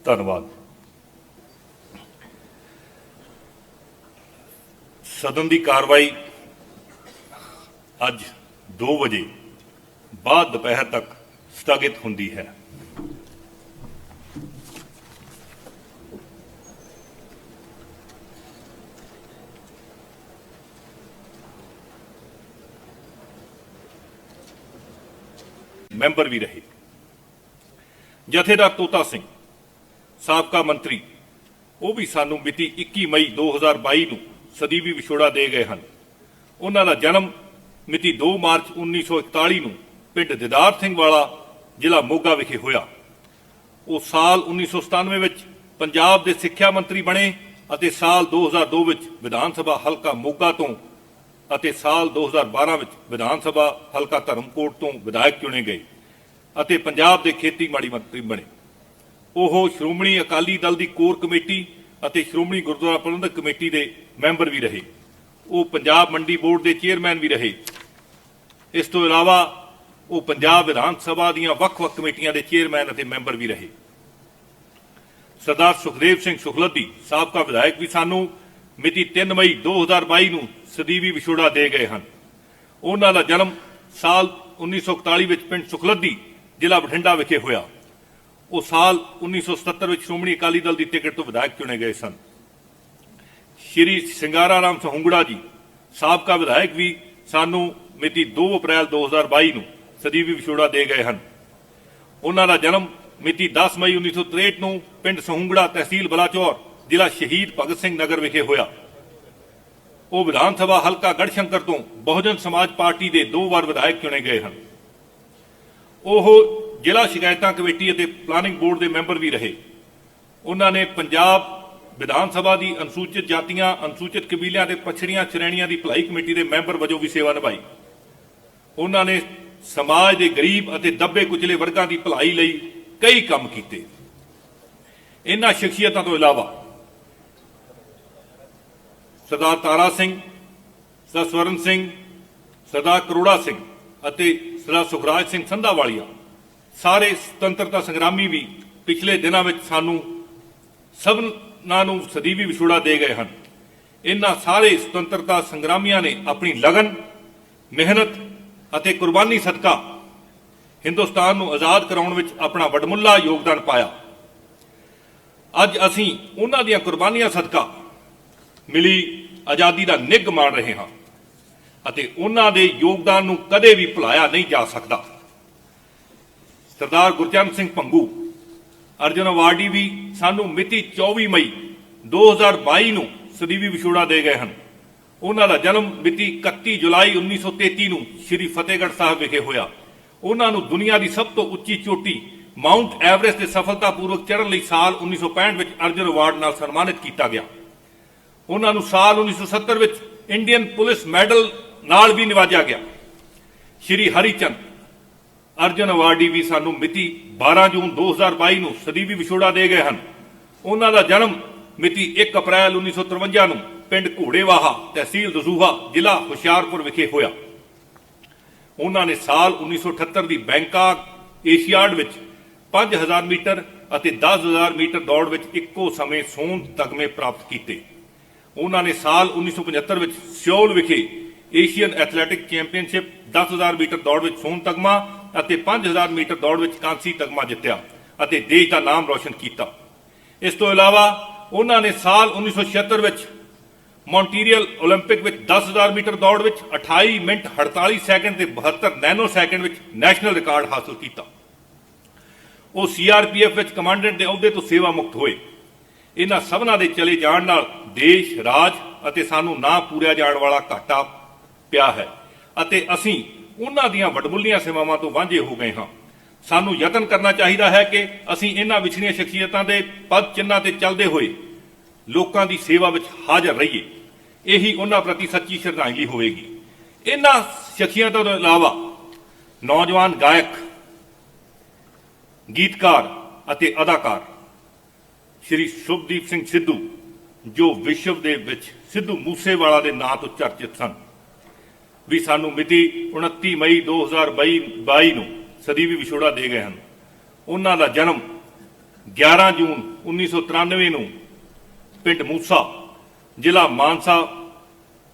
ਧੰਨਵਾਦ। ਸਦਨ ਦੀ ਕਾਰਵਾਈ ਅੱਜ 2 ਵਜੇ ਬਾਅਦ ਦੁਪਹਿਰ ਤੱਕ ਸਥਗਿਤ ਹੁੰਦੀ ਹੈ। ਮੈਂਬਰ ਵੀ ਰਹੇ। ਜਥੇਦਾਰ ਤੋਤਾ ਸਿੰਘ ਸਾਬਕਾ ਮੰਤਰੀ, ਉਹ ਵੀ ਸਾਨੂੰ ਮਿਤੀ 21 ਮਈ 2022 ਨੂੰ ਸਦੀਵੀ ਵਿਛੋੜਾ ਦੇ ਗਏ ਹਨ। ਉਹਨਾਂ ਦਾ ਜਨਮ ਮਿਤੀ 2 ਮਾਰਚ 1941 ਨੂੰ ਪਿੰਡ ਦਿਦਾਰ ਸਿੰਘ ਵਾਲਾ ਜ਼ਿਲ੍ਹਾ ਮੋਗਾ ਵਿਖੇ ਹੋਇਆ। ਉਹ ਸਾਲ 1997 ਵਿੱਚ ਪੰਜਾਬ ਦੇ ਸਿੱਖਿਆ ਮੰਤਰੀ ਬਣੇ ਅਤੇ ਸਾਲ 2002 ਵਿੱਚ ਵਿਧਾਨ ਸਭਾ ਹਲਕਾ ਮੋਗਾ ਤੋਂ ਅਤੇ ਸਾਲ 2012 ਵਿੱਚ ਵਿਧਾਨ ਸਭਾ ਹਲਕਾ ਧਰਮਕੋਟ ਤੋਂ ਵਿਧਾਇਕ ਚੁਣੇ ਗਏ ਅਤੇ ਪੰਜਾਬ ਦੇ ਖੇਤੀਬਾੜੀ ਮੰਤਰੀ ਬਣੇ। ਉਹ ਸ਼੍ਰੋਮਣੀ ਅਕਾਲੀ ਦਲ ਦੀ ਕੋਰ ਕਮੇਟੀ ਅਤੇ ਸ਼੍ਰੋਮਣੀ ਗੁਰਦੁਆਰਾ ਪ੍ਰਬੰਧਕ ਕਮੇਟੀ ਦੇ ਮੈਂਬਰ ਵੀ ਰਹੇ। ਉਹ ਪੰਜਾਬ ਮੰਡੀ ਬੋਰਡ ਦੇ ਚੇਅਰਮੈਨ ਵੀ ਰਹੇ। ਇਸ ਤੋਂ ਇਲਾਵਾ ਉਹ ਪੰਜਾਬ ਵਿਧਾਨ ਸਭਾ ਦੀਆਂ ਵੱਖ-ਵੱਖ ਕਮੇਟੀਆਂ ਦੇ ਚੇਅਰਮੈਨ ਅਤੇ ਮੈਂਬਰ ਵੀ ਰਹੇ। ਸਰਦਾਰ ਸੁਖਦੇਵ ਸਿੰਘ ਸੁਖਲੱਦੀ ਸਾਬਕਾ ਵਿਧਾਇਕ ਵੀ ਸਾਨੂੰ ਮਿਤੀ 3 ਮਈ 2022 ਨੂੰ ਸਦੀਵੀ ਵਿਛੋੜਾ ਦੇ ਗਏ ਹਨ। ਉਹਨਾਂ ਦਾ ਜਨਮ ਸਾਲ 1941 ਵਿੱਚ ਪਿੰਡ ਸੁਖਲੱਦੀ ਜ਼ਿਲ੍ਹਾ ਬਠਿੰਡਾ ਵਿਖੇ ਹੋਇਆ। ਉਹ ਸਾਲ 1977 ਵਿੱਚ ਸ਼੍ਰੋਮਣੀ ਅਕਾਲੀ ਦਲ ਦੀ ਟਿਕਟ ਤੋਂ ਵਿਧਾਇਕ ਚੁਣੇ ਗਏ ਸਨ। ਸ਼੍ਰੀ ਸਿੰਗਾਰਾ ਰਾਮ ਸਹੂੰਗੜਾ ਜੀ ਸਾਬਕਾ ਵਿਧਾਇਕ ਵੀ ਸਾਨੂੰ ਮਿਤੀ 2 ਅਪ੍ਰੈਲ 2022 ਨੂੰ ਸਦੀਵੀ ਵਿਛੋੜਾ ਦੇ ਗਏ ਹਨ। ਉਹਨਾਂ ਦਾ ਜਨਮ ਮਿਤੀ 10 ਮਈ 1963 ਨੂੰ ਪਿੰਡ ਸਹੂੰਗੜਾ ਤਹਿਸੀਲ ਬਲਾਚੌਰ ਜ਼ਿਲ੍ਹਾ ਸ਼ਹੀਦ ਭਗਤ ਸਿੰਘ ਨਗਰ ਵਿਖੇ ਹੋਇਆ। ਉਹ ਵਿਧਾਨ ਸਭਾ ਹਲਕਾ ਗੜਸ਼ੰਕਰ ਤੋਂ ਬਹੁਜਨ ਸਮਾਜ ਪਾਰਟੀ ਦੇ 2 ਵਾਰ ਵਿਧਾਇਕ ਚੁਣੇ ਗਏ ਹਨ। ਉਹ ਜ਼ਿਲ੍ਹਾ ਸ਼ਿਕਾਇਤਾਂ ਕਮੇਟੀ ਅਤੇ ਪਲਾਨਿੰਗ ਬੋਰਡ ਦੇ ਮੈਂਬਰ ਵੀ ਰਹੇ। ਉਹਨਾਂ ਨੇ ਪੰਜਾਬ ਵਿਧਾਨ ਸਭਾ ਦੀ ਅਨੁਸੂਚਿਤ ਜਾਤੀਆਂ, ਅਨੁਸੂਚਿਤ ਕਬੀਲਿਆਂ ਤੇ ਪਛੜੀਆਂ ਸ਼੍ਰੇਣੀਆਂ ਦੀ ਭਲਾਈ ਕਮੇਟੀ ਦੇ ਮੈਂਬਰ ਵਜੋਂ ਵੀ ਸੇਵਾ ਨਿਭਾਈ। ਉਹਨਾਂ ਨੇ ਸਮਾਜ ਦੇ ਗਰੀਬ ਅਤੇ ਦੱਬੇ ਕੁਚਲੇ ਵਰਗਾਂ ਦੀ ਭਲਾਈ ਲਈ ਕਈ ਕੰਮ ਕੀਤੇ। ਇਹਨਾਂ ਸ਼ਖਸੀਅਤਾਂ ਤੋਂ ਇਲਾਵਾ ਸਰਦਾਰ ਤਾਰਾ ਸਿੰਘ, ਸਰਦਾਰ ਸਵਰਨ ਸਿੰਘ, ਸਰਦਾਰ ਕਰੋੜਾ ਸਿੰਘ ਅਤੇ ਸਰਦਾਰ ਸੁਖਰਾਜ ਸਿੰਘ ਸੰਧਾਵਾਲੀਆ ਸਾਰੇ ਸੁਤੰਤਰਤਾ ਸੰਗਰਾਮੀ ਵੀ ਪਿਛਲੇ ਦਿਨਾਂ ਵਿੱਚ ਸਾਨੂੰ ਸਭਨਾਂ ਨੂੰ ਸਦੀਵੀ ਵਿਛੋੜਾ ਦੇ ਗਏ ਹਨ। ਇਹਨਾਂ ਸਾਰੇ ਸੁਤੰਤਰਤਾ ਸੰਗਰਾਮੀਆਂ ਨੇ ਆਪਣੀ ਲਗਨ, ਮਿਹਨਤ ਅਤੇ ਕੁਰਬਾਨੀ ਸਦਕਾ ਹਿੰਦੁਸਤਾਨ ਨੂੰ ਆਜ਼ਾਦ ਕਰਾਉਣ ਵਿੱਚ ਆਪਣਾ ਵਡਮੁੱਲਾ ਯੋਗਦਾਨ ਪਾਇਆ। ਅੱਜ ਅਸੀਂ ਉਹਨਾਂ ਦੀਆਂ ਕੁਰਬਾਨੀਆਂ ਸਦਕਾ ਮਿਲੀ ਆਜ਼ਾਦੀ ਦਾ ਨਿੱਘ ਮਾਣ ਰਹੇ ਹਾਂ ਅਤੇ ਉਹਨਾਂ ਦੇ ਯੋਗਦਾਨ ਨੂੰ ਕਦੇ ਵੀ ਭੁਲਾਇਆ ਨਹੀਂ ਜਾ ਸਕਦਾ। ਸਰਦਾਰ ਗੁਰਚਰਨ ਸਿੰਘ ਭੰਗੂ ਅਰਜਨ ਅਵਾਰਡੀ ਵੀ ਸਾਨੂੰ ਮਿਤੀ 24 ਮਈ 2022 ਨੂੰ ਸਦੀਵੀ ਵਿਛੋੜਾ ਦੇ ਗਏ ਹਨ। ਉਹਨਾਂ ਦਾ ਜਨਮ ਮਿਤੀ 31 ਜੁਲਾਈ 1933 ਨੂੰ ਸ਼੍ਰੀ ਫਤਿਹਗੜ੍ਹ ਸਾਹਿਬ ਵਿਖੇ ਹੋਇਆ। ਉਹਨਾਂ ਨੂੰ ਦੁਨੀਆ ਦੀ ਸਭ ਤੋਂ ਉੱਚੀ ਚੋਟੀ ਮਾਊਂਟ ਐਵਰੈਸਟ ਤੇ ਸਫਲਤਾਪੂਰਵਕ ਚੜ੍ਹਨ ਲਈ ਸਾਲ 1965 ਵਿੱਚ ਅਰਜਨ ਅਵਾਰਡ ਨਾਲ ਸਨਮਾਨਿਤ ਕੀਤਾ ਗਿਆ। ਉਹਨਾਂ ਨੂੰ ਸਾਲ 1970 ਵਿੱਚ ਇੰਡੀਅਨ ਪੁਲਿਸ ਮੈਡਲ ਨਾਲ ਵੀ ਨਿਵਾਜਿਆ ਗਿਆ। ਸ਼੍ਰੀ ਹਰੀਚੰਦ ਅਰਜਨ ਅਵਾਰਡੀ ਵੀ ਸਾਨੂੰ ਮਿਤੀ 12 ਜੂਨ 2022 ਨੂੰ ਸਦੀਵੀ ਵਿਛੋੜਾ ਦੇ ਗਏ ਹਨ। ਉਹਨਾਂ ਦਾ ਜਨਮ ਮਿਤੀ 1 ਅਪ੍ਰੈਲ 1953 ਨੂੰ ਪਿੰਡ ਘੋੜੇਵਾਹਾ ਤਹਿਸੀਲ ਦਸੂਹਾ ਜ਼ਿਲ੍ਹਾ ਹੁਸ਼ਿਆਰਪੁਰ ਵਿਖੇ ਹੋਇਆ। ਉਹਨਾਂ ਨੇ ਸਾਲ 1978 ਦੀ ਬੈਂਕਾਕ ਏਸ਼ੀਆਡ ਵਿੱਚ 5000 ਮੀਟਰ ਅਤੇ 10000 ਮੀਟਰ ਦੌੜ ਵਿੱਚ ਇੱਕੋ ਸਮੇਂ ਸੋਨ ਤਗਮੇ ਪ੍ਰਾਪਤ ਕੀਤੇ। ਉਹਨਾਂ ਨੇ ਸਾਲ 1975 ਵਿੱਚ ਸਿਓਲ ਵਿਖੇ ਏਸ਼ੀਅਨ ਐਥਲੈਟਿਕ ਚੈਂਪੀਅਨਸ਼ਿਪ 10000 ਮੀਟਰ ਦੌੜ ਵਿੱਚ ਸੋਨ ਤਗਮਾ ਅਤੇ 5000 ਮੀਟਰ ਦੌੜ ਵਿੱਚ ਕਾਂਸੀ ਤਗਮਾ ਜਿੱਤਿਆ ਅਤੇ ਦੇਸ਼ ਦਾ ਨਾਮ ਰੌਸ਼ਨ ਕੀਤਾ। ਇਸ ਤੋਂ ਇਲਾਵਾ ਉਹਨਾਂ ਨੇ ਸਾਲ 1976 ਵਿੱਚ ਮੌਂਟਰੀਅਲ 올림픽 ਵਿੱਚ 10000 ਮੀਟਰ ਦੌੜ ਵਿੱਚ 28 ਮਿੰਟ 48 ਸੈਕਿੰਡ ਤੇ 72 ਨੈਨੋ ਸੈਕਿੰਡ ਵਿੱਚ ਨੈਸ਼ਨਲ ਰਿਕਾਰਡ ਹਾਸਲ ਕੀਤਾ। ਉਹ ਸੀਆਰਪੀਐਫ ਵਿੱਚ ਕਮਾਂਡੈਂਟ ਦੇ ਅਹੁਦੇ ਤੋਂ ਸੇਵਾ ਮੁਕਤ ਹੋਏ। ਇਹਨਾਂ ਸਭਨਾਂ ਦੇ ਚਲੇ ਜਾਣ ਨਾਲ ਦੇਸ਼, ਰਾਜ ਅਤੇ ਸਾਨੂੰ ਨਾ ਪੂਰਿਆ ਜਾਣ ਵਾਲਾ ਘਾਟਾ ਪਿਆ ਹੈ ਅਤੇ ਅਸੀਂ ਉਹਨਾਂ ਦੀਆਂ ਵਡਮੁੱਲੀਆਂ ਸੇਵਾਵਾਂ ਤੋਂ ਵਾਂਝੇ ਹੋ ਗਏ ਹਾਂ। ਸਾਨੂੰ ਯਤਨ ਕਰਨਾ ਚਾਹੀਦਾ ਹੈ ਕਿ ਅਸੀਂ ਇਹਨਾਂ ਵਿਛੜੀਆਂ ਸ਼ਖਸੀਅਤਾਂ ਦੇ ਪਦ ਚਿੰਨ੍ਹਾਂ ਤੇ ਚੱਲਦੇ ਹੋਏ ਲੋਕਾਂ ਦੀ ਸੇਵਾ ਵਿੱਚ ਹਾਜ਼ਰ ਰਹੀਏ। ਇਹੀ ਉਹਨਾਂ ਪ੍ਰਤੀ ਸੱਚੀ ਸ਼ਰਧਾਂਜਲੀ ਹੋਵੇਗੀ। ਇਹਨਾਂ ਸ਼ਖਸੀਅਤਾਂ ਤੋਂ ਇਲਾਵਾ ਨੌਜਵਾਨ ਗਾਇਕ, ਗੀਤਕਾਰ ਅਤੇ ਅਦਾਕਾਰ ਸ਼੍ਰੀ ਸ਼ੁਭਦੀਪ ਸਿੰਘ ਸਿੱਧੂ, ਜੋ ਵਿਸ਼ਵ ਦੇ ਵਿੱਚ ਸਿੱਧੂ ਮੂਸੇਵਾਲਾ ਦੇ ਨਾਂ ਤੋਂ ਚਰਚਿਤ ਸਨ, ਵੀ ਸਾਨੂੰ ਮਿਤੀ 29 ਮਈ 2022 ਨੂੰ ਸਦੀਵੀ ਵਿਛੋੜਾ ਦੇ ਗਏ ਹਨ। ਉਹਨਾਂ ਦਾ ਜਨਮ 11 ਜੂਨ 1993 ਨੂੰ ਪਿੰਡ ਮੂਸਾ ਜ਼ਿਲ੍ਹਾ ਮਾਨਸਾ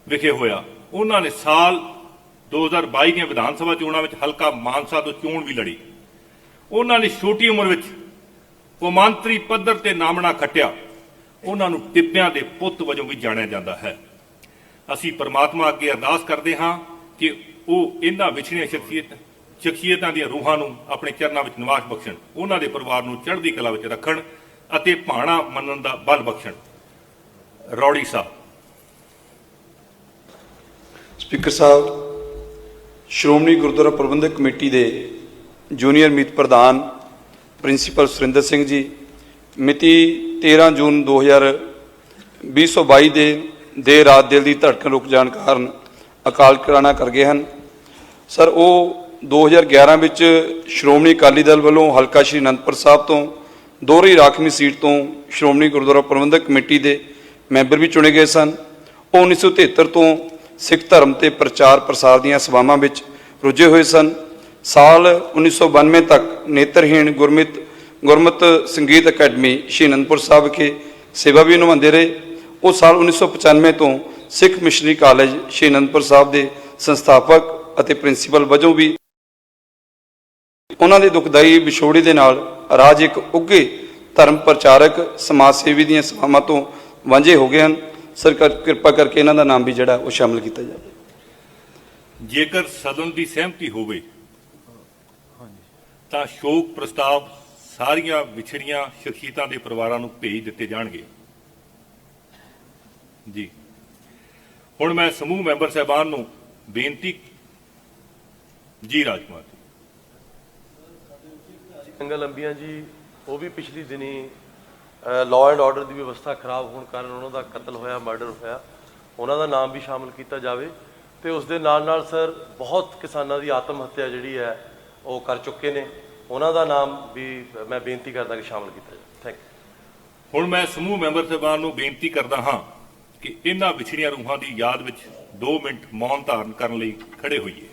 ਵਿਖੇ ਹੋਇਆ। ਉਹਨਾਂ ਨੇ ਸਾਲ 2022 ਦੀਆਂ ਵਿਧਾਨ ਸਭਾ ਚੋਣਾਂ ਵਿੱਚ ਹਲਕਾ ਮਾਨਸਾ ਤੋਂ ਚੋਣ ਵੀ ਲੜੀ। ਉਹਨਾਂ ਨੇ ਛੋਟੀ ਉਮਰ ਵਿੱਚ ਕੌਮਾਂਤਰੀ ਪੱਧਰ ਤੇ ਨਾਮਣਾ ਖੱਟਿਆ। ਉਹਨਾਂ ਨੂੰ ਟਿੱਬਿਆਂ ਦੇ ਪੁੱਤ ਵਜੋਂ ਵੀ ਜਾਣਿਆ ਜਾਂਦਾ ਹੈ। ਅਸੀਂ ਪਰਮਾਤਮਾ ਅੱਗੇ ਅਰਦਾਸ ਕਰਦੇ ਹਾਂ ਕਿ ਉਹ ਇਹਨਾਂ ਵਿਛੜੀਆਂ ਸ਼ਖਸੀਅਤਾਂ ਦੀਆਂ ਰੂਹਾਂ ਨੂੰ ਆਪਣੇ ਚਰਨਾਂ ਵਿੱਚ ਨਿਵਾਸ ਬਖਸ਼ਣ, ਉਹਨਾਂ ਦੇ ਪਰਿਵਾਰ ਨੂੰ ਚੜ੍ਹਦੀ ਕਲਾ ਵਿੱਚ ਰੱਖਣ ਅਤੇ ਭਾਣਾ ਮੰਨਣ ਦਾ ਬਲ ਬਖਸ਼ਣ। ਰੌੜੀ ਸਾਹਿਬ। ਸਪੀਕਰ ਸਾਹਿਬ, ਸ਼੍ਰੋਮਣੀ ਗੁਰਦੁਆਰਾ ਪ੍ਰਬੰਧਕ ਕਮੇਟੀ ਦੇ ਜੂਨੀਅਰ ਮੀਤ ਪ੍ਰਧਾਨ ਪ੍ਰਿੰਸੀਪਲ ਸੁਰਿੰਦਰ ਸਿੰਘ ਜੀ ਮਿਤੀ 13 ਜੂਨ 2022 ਦੇ ਦੇਰ ਰਾਤ ਦਿਲ ਦੀ ਧੜਕਣ ਰੁਕ ਜਾਣ ਕਾਰਨ ਅਕਾਲ ਚਲਾਣਾ ਕਰ ਗਏ ਹਨ। ਸਰ, ਉਹ 2011 ਵਿੱਚ ਸ਼੍ਰੋਮਣੀ ਅਕਾਲੀ ਦਲ ਵੱਲੋਂ ਹਲਕਾ ਸ਼੍ਰੀ ਅਨੰਦਪੁਰ ਸਾਹਿਬ ਤੋਂ ਦੋਹਰੀ ਰਾਖਵੀਂ ਸੀਟ ਤੋਂ ਸ਼੍ਰੋਮਣੀ ਗੁਰਦੁਆਰਾ ਪ੍ਰਬੰਧਕ ਕਮੇਟੀ ਦੇ ਮੈਂਬਰ ਵੀ ਚੁਣੇ ਗਏ ਸਨ। ਉਹ 1973 ਤੋਂ ਸਿੱਖ ਧਰਮ ਤੇ ਪ੍ਰਚਾਰ ਪ੍ਰਸਾਰ ਦੀਆਂ ਸੇਵਾਵਾਂ ਵਿੱਚ ਰੁੱਝੇ ਹੋਏ ਸਨ। ਸਾਲ 1992 ਤੱਕ ਨੇਤਰਹੀਣ ਗੁਰਮਤਿ ਸੰਗੀਤ ਅਕੈਡਮੀ ਸ਼੍ਰੀ ਅਨੰਦਪੁਰ ਸਾਹਿਬ ਵਿਖੇ ਸੇਵਾ ਵੀ ਨਿਭਾਉਂਦੇ ਰਹੇ। ਉਹ ਸਾਲ 1995 ਤੋਂ ਸਿੱਖ ਮਿਸ਼ਨਰੀ ਕਾਲਜ ਸ਼੍ਰੀ ਅਨੰਦਪੁਰ ਸਾਹਿਬ ਦੇ ਸੰਸਥਾਪਕ ਅਤੇ ਪ੍ਰਿੰਸੀਪਲ ਵਜੋਂ ਵੀ ਉਹਨਾਂ ਦੇ ਦੁਖਦਾਈ ਵਿਛੋੜੇ ਦੇ ਨਾਲ ਰਾਜ ਇੱਕ ਉੱਘੇ ਧਰਮ ਪ੍ਰਚਾਰਕ, ਸਮਾਜ ਸੇਵੀ ਦੀਆਂ ਸੇਵਾਵਾਂ ਤੋਂ ਵਾਂਝੇ ਹੋ ਗਏ ਹਨ। सरकार किरपा करके इन्हां दा नाम भी जिहड़ा वो शामिल किया जाए। ਜੇਕਰ ਸਦਨ ਦੀ ਸਹਿਮਤੀ ਹੋਵੇ ਤਾਂ ਸ਼ੋਕ ਪ੍ਰਸਤਾਵ ਸਾਰੀਆਂ ਵਿਛੜੀਆਂ ਸ਼ਖਸੀਅਤਾਂ ਦੇ ਪਰਿਵਾਰਾਂ ਨੂੰ ਭੇਜ ਦਿੱਤੇ ਜਾਣਗੇ। ਜੀ ਹੁਣ ਮੈਂ ਸਮੂਹ ਮੈਂਬਰ ਸਾਹਿਬਾਨ ਨੂੰ ਬੇਨਤੀ ਜੀ ਰਾਜਕੁਮਾਰ ਜੰਗਲ ਅੰਬੀਆਂ ਜੀ ਉਹ ਵੀ ਪਿਛਲੀ ਦਿਨੀ ਲਾਅ ਐਂਡ ਆਰਡਰ ਦੀ ਵਿਵਸਥਾ ਖਰਾਬ ਹੋਣ ਕਾਰਨ ਉਹਨਾਂ ਦਾ ਕਤਲ ਹੋਇਆ, ਮਰਡਰ ਹੋਇਆ, ਉਹਨਾਂ ਦਾ ਨਾਮ ਵੀ ਸ਼ਾਮਲ ਕੀਤਾ ਜਾਵੇ। ਤੇ ਉਸ ਦੇ ਨਾਲ ਨਾਲ ਸਰ ਬਹੁਤ ਕਿਸਾਨਾਂ ਦੀ ਆਤਮ ਹੱਤਿਆ ਜਿਹੜੀ ਹੈ ਉਹ ਕਰ ਚੁੱਕੇ ਨੇ, ਉਹਨਾਂ ਦਾ ਨਾਮ ਵੀ ਮੈਂ ਬੇਨਤੀ ਕਰਦਾ ਕਿ ਸ਼ਾਮਲ ਕੀਤਾ ਜਾਵੇ। Thank you. ਹੁਣ ਮੈਂ ਸਮੂਹ ਮੈਂਬਰ ਸਾਹਿਬਾਨ ਨੂੰ ਬੇਨਤੀ ਕਰਦਾ ਹਾਂ ਕਿ ਇਹਨਾਂ ਵਿਛੜੀਆਂ ਰੂਹਾਂ ਦੀ ਯਾਦ ਵਿੱਚ 2 ਮਿੰਟ ਮੌਨ ਧਾਰਨ ਕਰਨ ਲਈ ਖੜੇ ਹੋਈਏ।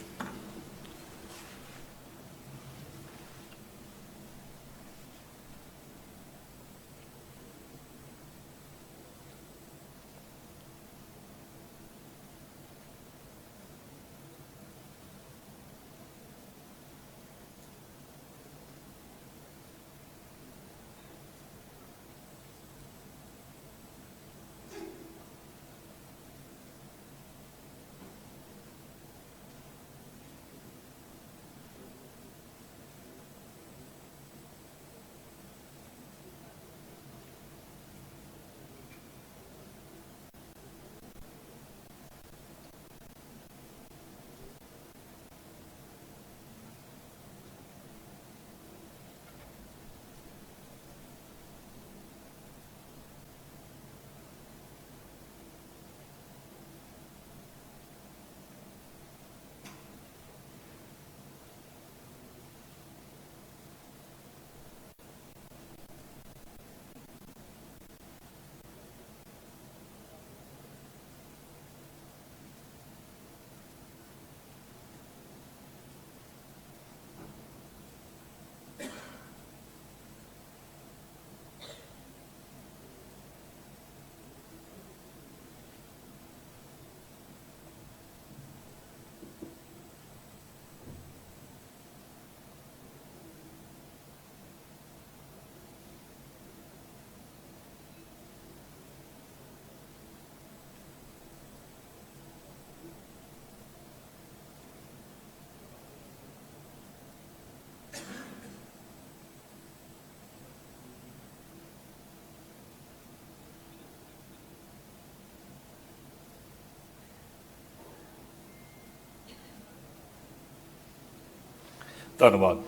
ਧੰਨਵਾਦ।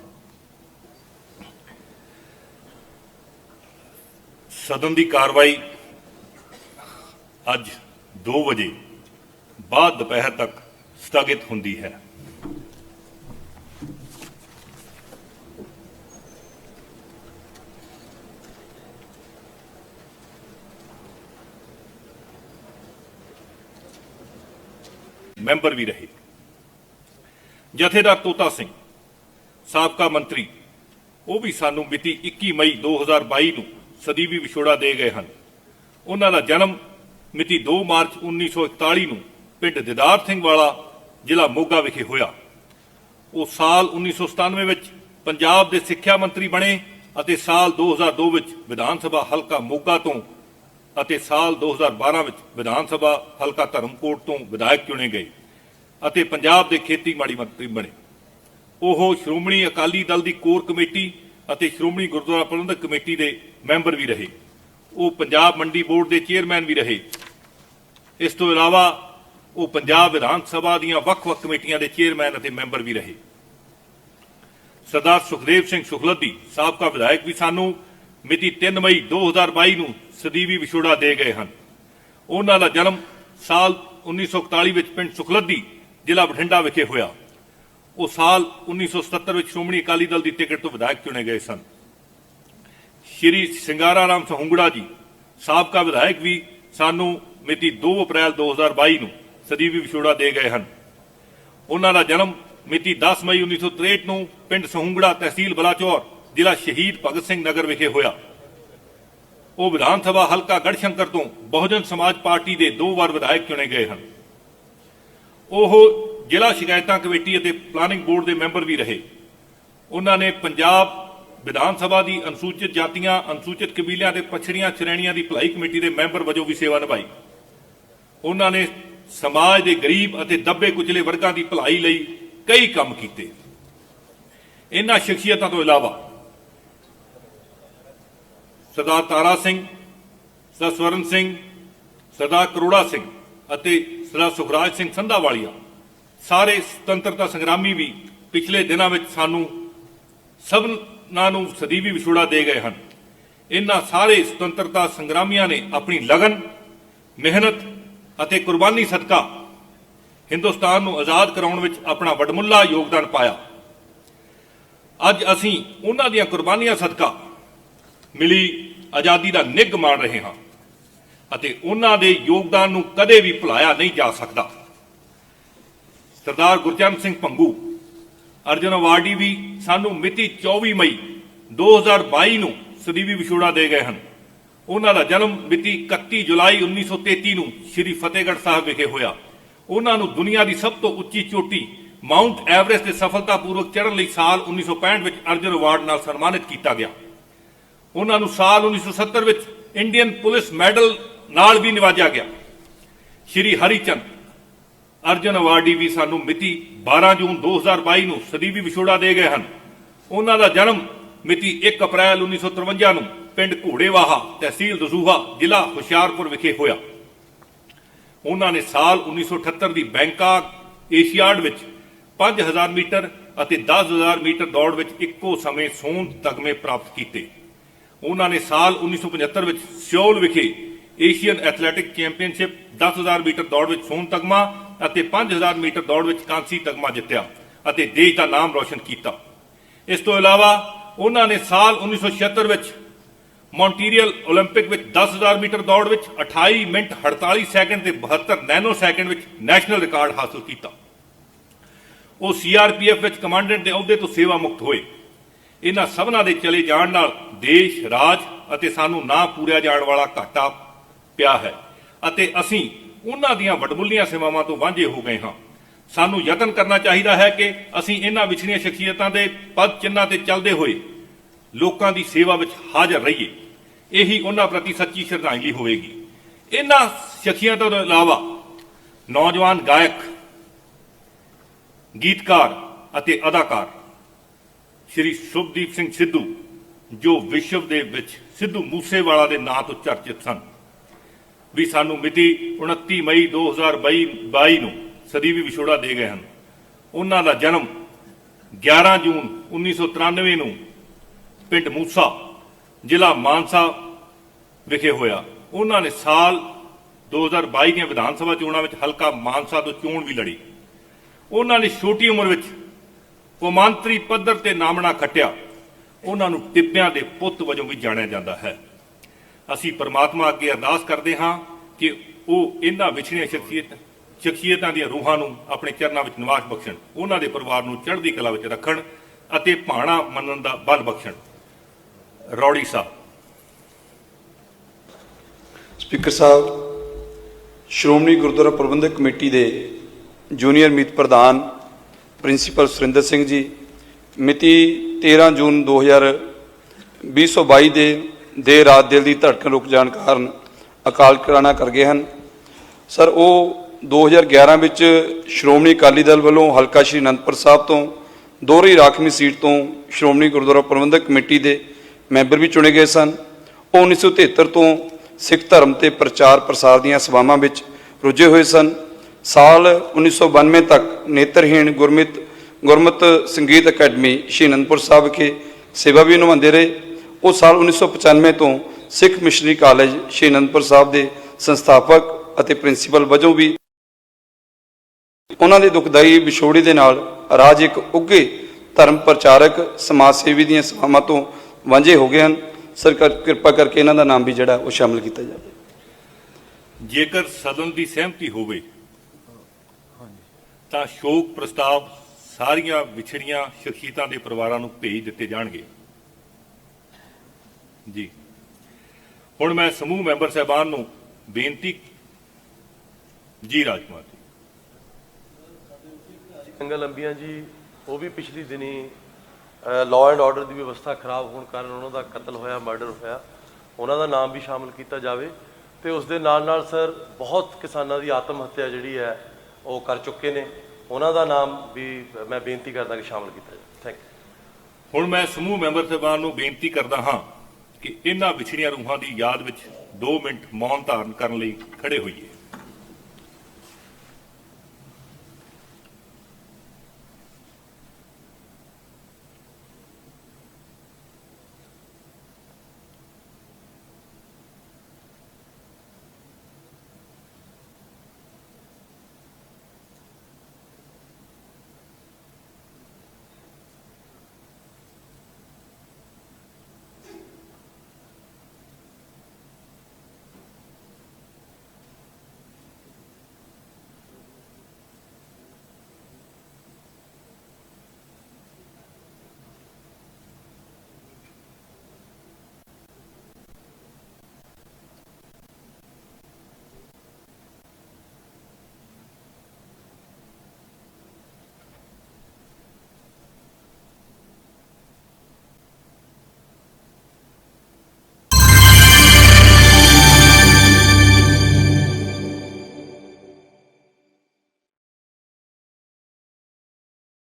ਸਦਨ ਦੀ ਕਾਰਵਾਈ ਅੱਜ 2 ਵਜੇ ਬਾਅਦ ਦੁਪਹਿਰ ਤੱਕ ਸਥਗਿਤ ਹੁੰਦੀ ਹੈ। ਮੈਂਬਰ ਵੀ ਰਹੇ। ਜਥੇਦਾਰ ਤੋਤਾ ਸਿੰਘ ਸਾਬਕਾ ਮੰਤਰੀ, ਉਹ ਵੀ ਸਾਨੂੰ ਮਿਤੀ 21 ਮਈ 2022 ਨੂੰ ਸਦੀਵੀ ਵਿਛੋੜਾ ਦੇ ਗਏ ਹਨ। ਉਹਨਾਂ ਦਾ ਜਨਮ ਮਿਤੀ 2 ਮਾਰਚ 1941 ਨੂੰ ਪਿੰਡ ਦਿਦਾਰ ਸਿੰਘ ਵਾਲਾ ਜ਼ਿਲ੍ਹਾ ਮੋਗਾ ਵਿਖੇ ਹੋਇਆ। ਉਹ ਸਾਲ 1997 ਵਿੱਚ ਪੰਜਾਬ ਦੇ ਸਿੱਖਿਆ ਮੰਤਰੀ ਬਣੇ ਅਤੇ ਸਾਲ 2002 ਵਿੱਚ ਵਿਧਾਨ ਸਭਾ ਹਲਕਾ ਮੋਗਾ ਤੋਂ ਅਤੇ ਸਾਲ 2012 ਵਿੱਚ ਵਿਧਾਨ ਸਭਾ ਹਲਕਾ ਧਰਮਕੋਟ ਤੋਂ ਵਿਧਾਇਕ ਚੁਣੇ ਗਏ ਅਤੇ ਪੰਜਾਬ ਦੇ ਖੇਤੀਬਾੜੀ ਮੰਤਰੀ ਬਣੇ। ਉਹ ਸ਼੍ਰੋਮਣੀ ਅਕਾਲੀ ਦਲ ਦੀ ਕੋਰ ਕਮੇਟੀ ਅਤੇ ਸ਼੍ਰੋਮਣੀ ਗੁਰਦੁਆਰਾ ਪ੍ਰਬੰਧਕ ਕਮੇਟੀ ਦੇ ਮੈਂਬਰ ਵੀ ਰਹੇ। ਉਹ ਪੰਜਾਬ ਮੰਡੀ ਬੋਰਡ ਦੇ ਚੇਅਰਮੈਨ ਵੀ ਰਹੇ। ਇਸ ਤੋਂ ਇਲਾਵਾ ਉਹ ਪੰਜਾਬ ਵਿਧਾਨ ਸਭਾ ਦੀਆਂ ਵੱਖ-ਵੱਖ ਕਮੇਟੀਆਂ ਦੇ ਚੇਅਰਮੈਨ ਅਤੇ ਮੈਂਬਰ ਵੀ ਰਹੇ। ਸਰਦਾਰ ਸੁਖਦੇਵ ਸਿੰਘ ਸੁਖਲੱਦੀ ਸਾਬਕਾ ਵਿਧਾਇਕ ਵੀ ਸਾਨੂੰ ਮਿਤੀ 3 ਮਈ 2022 ਨੂੰ ਸਦੀਵੀ ਵਿਛੋੜਾ ਦੇ ਗਏ ਹਨ। ਉਹਨਾਂ ਦਾ ਜਨਮ ਸਾਲ 1941 ਵਿੱਚ ਪਿੰਡ ਸੁਖਲੱਦੀ ਜ਼ਿਲ੍ਹਾ ਬਠਿੰਡਾ ਵਿਖੇ ਹੋਇਆ। ਉਹ ਸਾਲ 1977 ਵਿੱਚ ਸ਼੍ਰੋਮਣੀ ਅਕਾਲੀ ਦਲ ਦੀ ਟਿਕਟ ਤੋਂ ਵਿਧਾਇਕ ਚੁਣੇ ਗਏ ਸਨ। ਸ਼੍ਰੀ ਸਿੰਗਾਰਾ ਰਾਮ ਸਹੂੰਗੜਾ ਜੀ ਸਾਬਕਾ ਵਿਧਾਇਕ ਵੀ ਸਾਨੂੰ ਮਿਤੀ 2 ਅਪ੍ਰੈਲ 2022 ਨੂੰ ਸਦੀਵੀ ਵਿਛੋੜਾ ਦੇ ਗਏ ਹਨ। ਉਹਨਾਂ ਦਾ ਜਨਮ ਮਿਤੀ 10 ਮਈ 1963 ਨੂੰ ਪਿੰਡ ਸਹੂੰਗੜਾ ਤਹਿਸੀਲ ਬਲਾਚੌਰ ਜ਼ਿਲ੍ਹਾ ਸ਼ਹੀਦ ਭਗਤ ਸਿੰਘ ਨਗਰ ਵਿਖੇ ਹੋਇਆ। ਉਹ ਵਿਧਾਨ ਸਭਾ ਹਲਕਾ ਗੜਸ਼ੰਕਰ ਤੋਂ ਬਹੁਜਨ ਸਮਾਜ ਪਾਰਟੀ ਦੇ 2 ਵਾਰ ਵਿਧਾਇਕ ਚੁਣੇ ਗਏ ਹਨ। ਉਹ ਜ਼ਿਲ੍ਹਾ ਸ਼ਿਕਾਇਤਾਂ ਕਮੇਟੀ ਅਤੇ ਪਲਾਨਿੰਗ ਬੋਰਡ ਦੇ ਮੈਂਬਰ ਵੀ ਰਹੇ। ਉਹਨਾਂ ਨੇ ਪੰਜਾਬ ਵਿਧਾਨ ਸਭਾ ਦੀ ਅਨੁਸੂਚਿਤ ਜਾਤੀਆਂ, ਅਨੁਸੂਚਿਤ ਕਬੀਲਿਆਂ ਤੇ ਪਛੜੀਆਂ ਸ਼੍ਰੇਣੀਆਂ ਦੀ ਭਲਾਈ ਕਮੇਟੀ ਦੇ ਮੈਂਬਰ ਵਜੋਂ ਵੀ ਸੇਵਾ ਨਿਭਾਈ। ਉਹਨਾਂ ਨੇ ਸਮਾਜ ਦੇ ਗਰੀਬ ਅਤੇ ਦੱਬੇ ਕੁਚਲੇ ਵਰਗਾਂ ਦੀ ਭਲਾਈ ਲਈ ਕਈ ਕੰਮ ਕੀਤੇ। ਇਹਨਾਂ ਸ਼ਖਸੀਅਤਾਂ ਤੋਂ ਇਲਾਵਾ ਸਰਦਾਰ ਤਾਰਾ ਸਿੰਘ, ਸਰਦਾਰ ਸਵਰਨ ਸਿੰਘ, ਸਰਦਾਰ ਕਰੋੜਾ ਸਿੰਘ ਅਤੇ ਸਰਦਾਰ ਸੁਖਰਾਜ ਸਿੰਘ ਸੰਧਾਵਾਲੀਆ ਸਾਰੇ ਸੁਤੰਤਰਤਾ ਸੰਗਰਾਮੀ ਵੀ ਪਿਛਲੇ ਦਿਨਾਂ ਵਿੱਚ ਸਾਨੂੰ ਸਭਨਾਂ ਨੂੰ ਸਦੀਵੀ ਵਿਛੋੜਾ ਦੇ ਗਏ ਹਨ। ਇਹਨਾਂ ਸਾਰੇ ਸੁਤੰਤਰਤਾ ਸੰਗਰਾਮੀਆਂ ਨੇ ਆਪਣੀ ਲਗਨ, ਮਿਹਨਤ ਅਤੇ ਕੁਰਬਾਨੀ ਸਦਕਾ ਹਿੰਦੁਸਤਾਨ ਨੂੰ ਆਜ਼ਾਦ ਕਰਾਉਣ ਵਿੱਚ ਆਪਣਾ ਵਡਮੁੱਲਾ ਯੋਗਦਾਨ ਪਾਇਆ। ਅੱਜ ਅਸੀਂ ਉਹਨਾਂ ਦੀਆਂ ਕੁਰਬਾਨੀਆਂ ਸਦਕਾ ਮਿਲੀ ਆਜ਼ਾਦੀ ਦਾ ਨਿੱਘ ਮਾਣ ਰਹੇ ਹਾਂ ਅਤੇ ਉਹਨਾਂ ਦੇ ਯੋਗਦਾਨ ਨੂੰ ਕਦੇ ਵੀ ਭੁਲਾਇਆ ਨਹੀਂ ਜਾ ਸਕਦਾ। ਸਰਦਾਰ ਗੁਰਚਰਨ ਸਿੰਘ ਭੰਗੂ ਅਰਜਨ ਅਵਾਰਡੀ ਵੀ ਸਾਨੂੰ ਮਿਤੀ 24 ਮਈ 2022 ਨੂੰ ਸਦੀਵੀ ਵਿਛੋੜਾ ਦੇ ਗਏ ਹਨ। ਉਹਨਾਂ ਦਾ ਜਨਮ ਮਿਤੀ 31 ਜੁਲਾਈ 1933 ਨੂੰ ਸ੍ਰੀ ਫਤਿਹਗੜ੍ਹ ਸਾਹਿਬ ਵਿਖੇ ਹੋਇਆ। ਉਹਨਾਂ ਨੂੰ ਦੁਨੀਆ ਦੀ ਸਭ ਤੋਂ ਉੱਚੀ ਚੋਟੀ ਮਾਊਂਟ ਐਵਰੈਸਟ ਤੇ ਸਫਲਤਾਪੂਰਵਕ ਚੜ੍ਹਨ ਲਈ ਸਾਲ 1965 ਵਿੱਚ ਅਰਜਨ ਅਵਾਰਡ ਨਾਲ ਸਨਮਾਨਿਤ ਕੀਤਾ ਗਿਆ। ਉਹਨਾਂ ਨੂੰ ਸਾਲ 1970 ਵਿੱਚ ਇੰਡੀਅਨ ਪੁਲਿਸ ਮੈਡਲ ਨਾਲ ਵੀ ਨਿਵਾਜਿਆ ਗਿਆ। ਸ਼੍ਰੀ ਹਰੀਚੰਦ ਅਰਜਨ ਅਵਾਰਡੀ ਵੀ ਸਾਨੂੰ ਮਿਤੀ 12 ਜੂਨ 2022 ਨੂੰ ਸਦੀਵੀ ਵਿਛੋੜਾ ਦੇ ਗਏ ਹਨ। ਉਹਨਾਂ ਦਾ ਜਨਮ ਮਿਤੀ 1 ਅਪ੍ਰੈਲ 1953 ਨੂੰ ਪਿੰਡ ਘੋੜੇਵਾਹਾ, ਤਹਿਸੀਲ ਦਸੂਹਾ, ਜ਼ਿਲ੍ਹਾ ਹੁਸ਼ਿਆਰਪੁਰ ਵਿਖੇ ਹੋਇਆ। ਉਹਨਾਂ ਨੇ ਸਾਲ 1978 ਦੀ ਬੈਂਕਾਕ ਏਸ਼ੀਆਡ ਵਿੱਚ 5000 ਮੀਟਰ ਅਤੇ 10000 ਮੀਟਰ ਦੌੜ ਵਿੱਚ ਇੱਕੋ ਸਮੇਂ ਸੋਨ ਤਗਮੇ ਪ੍ਰਾਪਤ ਕੀਤੇ। ਉਹਨਾਂ ਨੇ ਸਾਲ 1975 ਵਿੱਚ ਸਿਓਲ ਵਿਖੇ ਏਸ਼ੀਅਨ ਐਥਲੈਟਿਕ ਚੈਂਪੀਅਨਸ਼ਿਪ 10000 ਮੀਟਰ ਦੌੜ ਵਿੱਚ ਸੋਨ ਤਗਮਾ ਅਤੇ 5000 ਮੀਟਰ ਦੌੜ ਵਿੱਚ ਕਾਂਸੀ ਤਗਮਾ ਜਿੱਤਿਆ ਅਤੇ ਦੇਸ਼ ਦਾ ਨਾਮ ਰੌਸ਼ਨ ਕੀਤਾ। ਇਸ ਤੋਂ ਇਲਾਵਾ ਉਹਨਾਂ ਨੇ ਸਾਲ 1976 ਵਿੱਚ ਮੌਂਟਰੀਅਲ 올림픽 ਵਿੱਚ 10000 ਮੀਟਰ ਦੌੜ ਵਿੱਚ 28 ਮਿੰਟ 48 ਸੈਕਿੰਡ ਤੇ 72 ਨੈਨੋ ਸੈਕਿੰਡ ਵਿੱਚ ਨੈਸ਼ਨਲ ਰਿਕਾਰਡ ਹਾਸਲ ਕੀਤਾ। ਉਹ ਸੀਆਰਪੀਐਫ ਵਿੱਚ ਕਮਾਂਡੈਂਟ ਦੇ ਅਹੁਦੇ ਤੋਂ ਸੇਵਾ ਮੁਕਤ ਹੋਏ। ਇਹਨਾਂ ਸਭਨਾਂ ਦੇ ਚਲੇ ਜਾਣ ਨਾਲ ਦੇਸ਼, ਰਾਜ ਅਤੇ ਸਾਨੂੰ ਨਾ ਪੂਰਿਆ ਜਾਣ ਵਾਲਾ ਘਾਟਾ ਪਿਆ ਹੈ ਅਤੇ ਅਸੀਂ ਉਹਨਾਂ ਦੀਆਂ ਵਡਮੁੱਲੀਆਂ ਸੇਵਾਵਾਂ ਤੋਂ ਵਾਂਝੇ ਹੋ ਗਏ ਹਾਂ। ਸਾਨੂੰ ਯਤਨ ਕਰਨਾ ਚਾਹੀਦਾ ਹੈ ਕਿ ਅਸੀਂ ਇਹਨਾਂ ਵਿਛੜੀਆਂ ਸ਼ਖਸੀਅਤਾਂ ਦੇ ਪਦ ਚਿੰਨ੍ਹਾਂ ਤੇ ਚੱਲਦੇ ਹੋਏ ਲੋਕਾਂ ਦੀ ਸੇਵਾ ਵਿੱਚ ਹਾਜ਼ਰ ਰਹੀਏ। ਇਹੀ ਉਹਨਾਂ ਪ੍ਰਤੀ ਸੱਚੀ ਸ਼ਰਧਾਂਜਲੀ ਹੋਵੇਗੀ। ਇਹਨਾਂ ਸ਼ਖਸੀਅਤਾਂ ਤੋਂ ਇਲਾਵਾ ਨੌਜਵਾਨ ਗਾਇਕ, ਗੀਤਕਾਰ ਅਤੇ ਅਦਾਕਾਰ ਸ਼੍ਰੀ ਸ਼ੁਭਦੀਪ ਸਿੰਘ ਸਿੱਧੂ, ਜੋ ਵਿਸ਼ਵ ਦੇ ਵਿੱਚ ਸਿੱਧੂ ਮੂਸੇਵਾਲਾ ਦੇ ਨਾਂ ਤੋਂ ਚਰਚਿਤ ਸਨ, ਵੀ ਸਾਨੂੰ ਮਿਤੀ 29 ਮਈ 2022 ਨੂੰ ਸਦੀਵੀ ਵਿਛੋੜਾ ਦੇ ਗਏ ਹਨ। ਉਹਨਾਂ ਦਾ ਜਨਮ 11 ਜੂਨ 1993 ਨੂੰ ਪਿੰਡ ਮੂਸਾ, ਜ਼ਿਲ੍ਹਾ ਮਾਨਸਾ ਵਿਖੇ ਹੋਇਆ। ਉਹਨਾਂ ਨੇ ਸਾਲ 2022 ਦੀਆਂ ਵਿਧਾਨ ਸਭਾ ਚੋਣਾਂ ਵਿੱਚ ਹਲਕਾ ਮਾਨਸਾ ਤੋਂ ਚੋਣ ਵੀ ਲੜੀ। ਉਹਨਾਂ ਨੇ ਛੋਟੀ ਉਮਰ ਵਿੱਚ ਕੌਮਾਂਤਰੀ ਪੱਧਰ ਤੇ ਨਾਮਣਾ ਖੱਟਿਆ। ਉਹਨਾਂ ਨੂੰ ਟਿੱਬਿਆਂ ਦੇ ਪੁੱਤ ਵਜੋਂ ਵੀ ਜਾਣਿਆ ਜਾਂਦਾ ਹੈ। ਅਸੀਂ ਪਰਮਾਤਮਾ ਅੱਗੇ ਅਰਦਾਸ ਕਰਦੇ ਹਾਂ ਕਿ ਉਹ ਇਹਨਾਂ ਵਿਛੜੀਆਂ ਸ਼ਖਸੀਅਤਾਂ ਦੀਆਂ ਰੂਹਾਂ ਨੂੰ ਆਪਣੇ ਚਰਨਾਂ ਵਿੱਚ ਨਿਵਾਸ ਬਖਸ਼ਣ, ਉਹਨਾਂ ਦੇ ਪਰਿਵਾਰ ਨੂੰ ਚੜ੍ਹਦੀ ਕਲਾ ਵਿੱਚ ਰੱਖਣ ਅਤੇ ਭਾਣਾ ਮੰਨਣ ਦਾ ਬਲ ਬਖਸ਼ਣ। ਰੌੜੀ ਸਾਹਿਬ। ਸਪੀਕਰ ਸਾਹਿਬ, ਸ਼੍ਰੋਮਣੀ ਗੁਰਦੁਆਰਾ ਪ੍ਰਬੰਧਕ ਕਮੇਟੀ ਦੇ ਜੂਨੀਅਰ ਮੀਤ ਪ੍ਰਧਾਨ ਪ੍ਰਿੰਸੀਪਲ ਸੁਰਿੰਦਰ ਸਿੰਘ ਜੀ ਮਿਤੀ 13 ਜੂਨ 2022 ਦੇ ਰਾਤ ਦਿਲ ਦੀ ਧੜਕਣ ਰੁਕ ਜਾਣ ਕਾਰਨ ਅਕਾਲ ਚਲਾਣਾ ਕਰ ਗਏ ਹਨ। ਸਰ, ਉਹ 2011 ਵਿੱਚ ਸ਼੍ਰੋਮਣੀ ਅਕਾਲੀ ਦਲ ਵੱਲੋਂ ਹਲਕਾ ਸ਼੍ਰੀ ਅਨੰਦਪੁਰ ਸਾਹਿਬ ਤੋਂ ਦੋਹਰੀ ਰਾਖਵੀਂ ਸੀਟ ਤੋਂ ਸ਼੍ਰੋਮਣੀ ਗੁਰਦੁਆਰਾ ਪ੍ਰਬੰਧਕ ਕਮੇਟੀ ਦੇ ਮੈਂਬਰ ਵੀ ਚੁਣੇ ਗਏ ਸਨ। ਉਹ 1973 ਤੋਂ ਸਿੱਖ ਧਰਮ ਤੇ ਪ੍ਰਚਾਰ ਪ੍ਰਸਾਰ ਦੀਆਂ ਸੇਵਾਵਾਂ ਵਿੱਚ ਰੁੱਝੇ ਹੋਏ ਸਨ। ਸਾਲ 1992 ਤੱਕ ਨੇਤਰਹੀਣ ਗੁਰਮਤਿ ਸੰਗੀਤ ਅਕੈਡਮੀ ਸ਼੍ਰੀ ਅਨੰਦਪੁਰ ਸਾਹਿਬ ਵਿਖੇ ਸੇਵਾ ਵੀ ਨਿਭਾਉਂਦੇ ਰਹੇ। ਉਹ ਸਾਲ 1995 ਤੋਂ ਸਿੱਖ ਮਿਸ਼ਨਰੀ ਕਾਲਜ ਸ਼੍ਰੀ ਅਨੰਦਪੁਰ ਸਾਹਿਬ ਦੇ ਸੰਸਥਾਪਕ ਅਤੇ ਪ੍ਰਿੰਸੀਪਲ ਵਜੋਂ ਵੀ ਉਹਨਾਂ ਦੇ ਦੁਖਦਾਈ ਵਿਛੋੜੇ ਦੇ ਨਾਲ ਰਾਜ ਇੱਕ ਉੱਘੇ ਧਰਮ ਪ੍ਰਚਾਰਕ, ਸਮਾਜ ਸੇਵੀ ਦੀਆਂ ਸੇਵਾਵਾਂ ਤੋਂ ਵਾਂਝੇ ਹੋ ਗਏ ਹਨ। ਸਰਕਾਰ ਕਿਰਪਾ ਕਰਕੇ ਇਹਨਾਂ ਦਾ ਨਾਮ ਵੀ ਜਿਹੜਾ ਉਹ ਸ਼ਾਮਲ ਕੀਤਾ ਜਾਵੇ। ਜੇਕਰ ਸਦਨ ਦੀ ਸਹਿਮਤੀ ਹੋਵੇ ਤਾਂ ਸ਼ੋਕ ਪ੍ਰਸਤਾਵ ਸਾਰੀਆਂ ਵਿਛੜੀਆਂ ਸ਼ਖਸੀਅਤਾਂ ਦੇ ਪਰਿਵਾਰਾਂ ਨੂੰ ਭੇਜ ਦਿੱਤੇ ਜਾਣਗੇ। ਜੀ, ਹੁਣ ਮੈਂ ਸਮੂਹ ਮੈਂਬਰ ਸਾਹਿਬਾਨ ਨੂੰ ਬੇਨਤੀ। ਜੀ ਰਾਜਕੁਮਾਰ ਜੀ। ਜੰਗਲ ਅੰਬੀਆਂ ਜੀ, ਉਹ ਵੀ ਪਿਛਲੀ ਦਿਨੀ ਲਾਅ ਐਂਡ ਆਰਡਰ ਦੀ ਵਿਵਸਥਾ ਖਰਾਬ ਹੋਣ ਕਾਰਨ ਉਹਨਾਂ ਦਾ ਕਤਲ ਹੋਇਆ, ਮਰਡਰ ਹੋਇਆ। ਉਹਨਾਂ ਦਾ ਨਾਮ ਵੀ ਸ਼ਾਮਲ ਕੀਤਾ ਜਾਵੇ ਤੇ ਉਸ ਦੇ ਨਾਲ ਸਰ ਬਹੁਤ ਕਿਸਾਨਾਂ ਦੀ ਆਤਮ ਹੱਤਿਆ ਜਿਹੜੀ ਹੈ ਉਹ ਕਰ ਚੁੱਕੇ ਨੇ, ਉਹਨਾਂ ਦਾ ਨਾਮ ਵੀ ਮੈਂ ਬੇਨਤੀ ਕਰਦਾ ਕਿ ਸ਼ਾਮਲ ਕੀਤਾ ਜਾਵੇ। Thank you. ਹੁਣ ਮੈਂ ਸਮੂਹ ਮੈਂਬਰ ਸਾਹਿਬਾਨ ਨੂੰ ਬੇਨਤੀ ਕਰਦਾ ਹਾਂ ਕਿ ਇਹਨਾਂ ਵਿਛੜੀਆਂ ਰੂਹਾਂ ਦੀ ਯਾਦ ਵਿੱਚ 2 ਮਿੰਟ ਮੌਨ ਧਾਰਨ ਕਰਨ ਲਈ ਖੜੇ ਹੋਈਏ।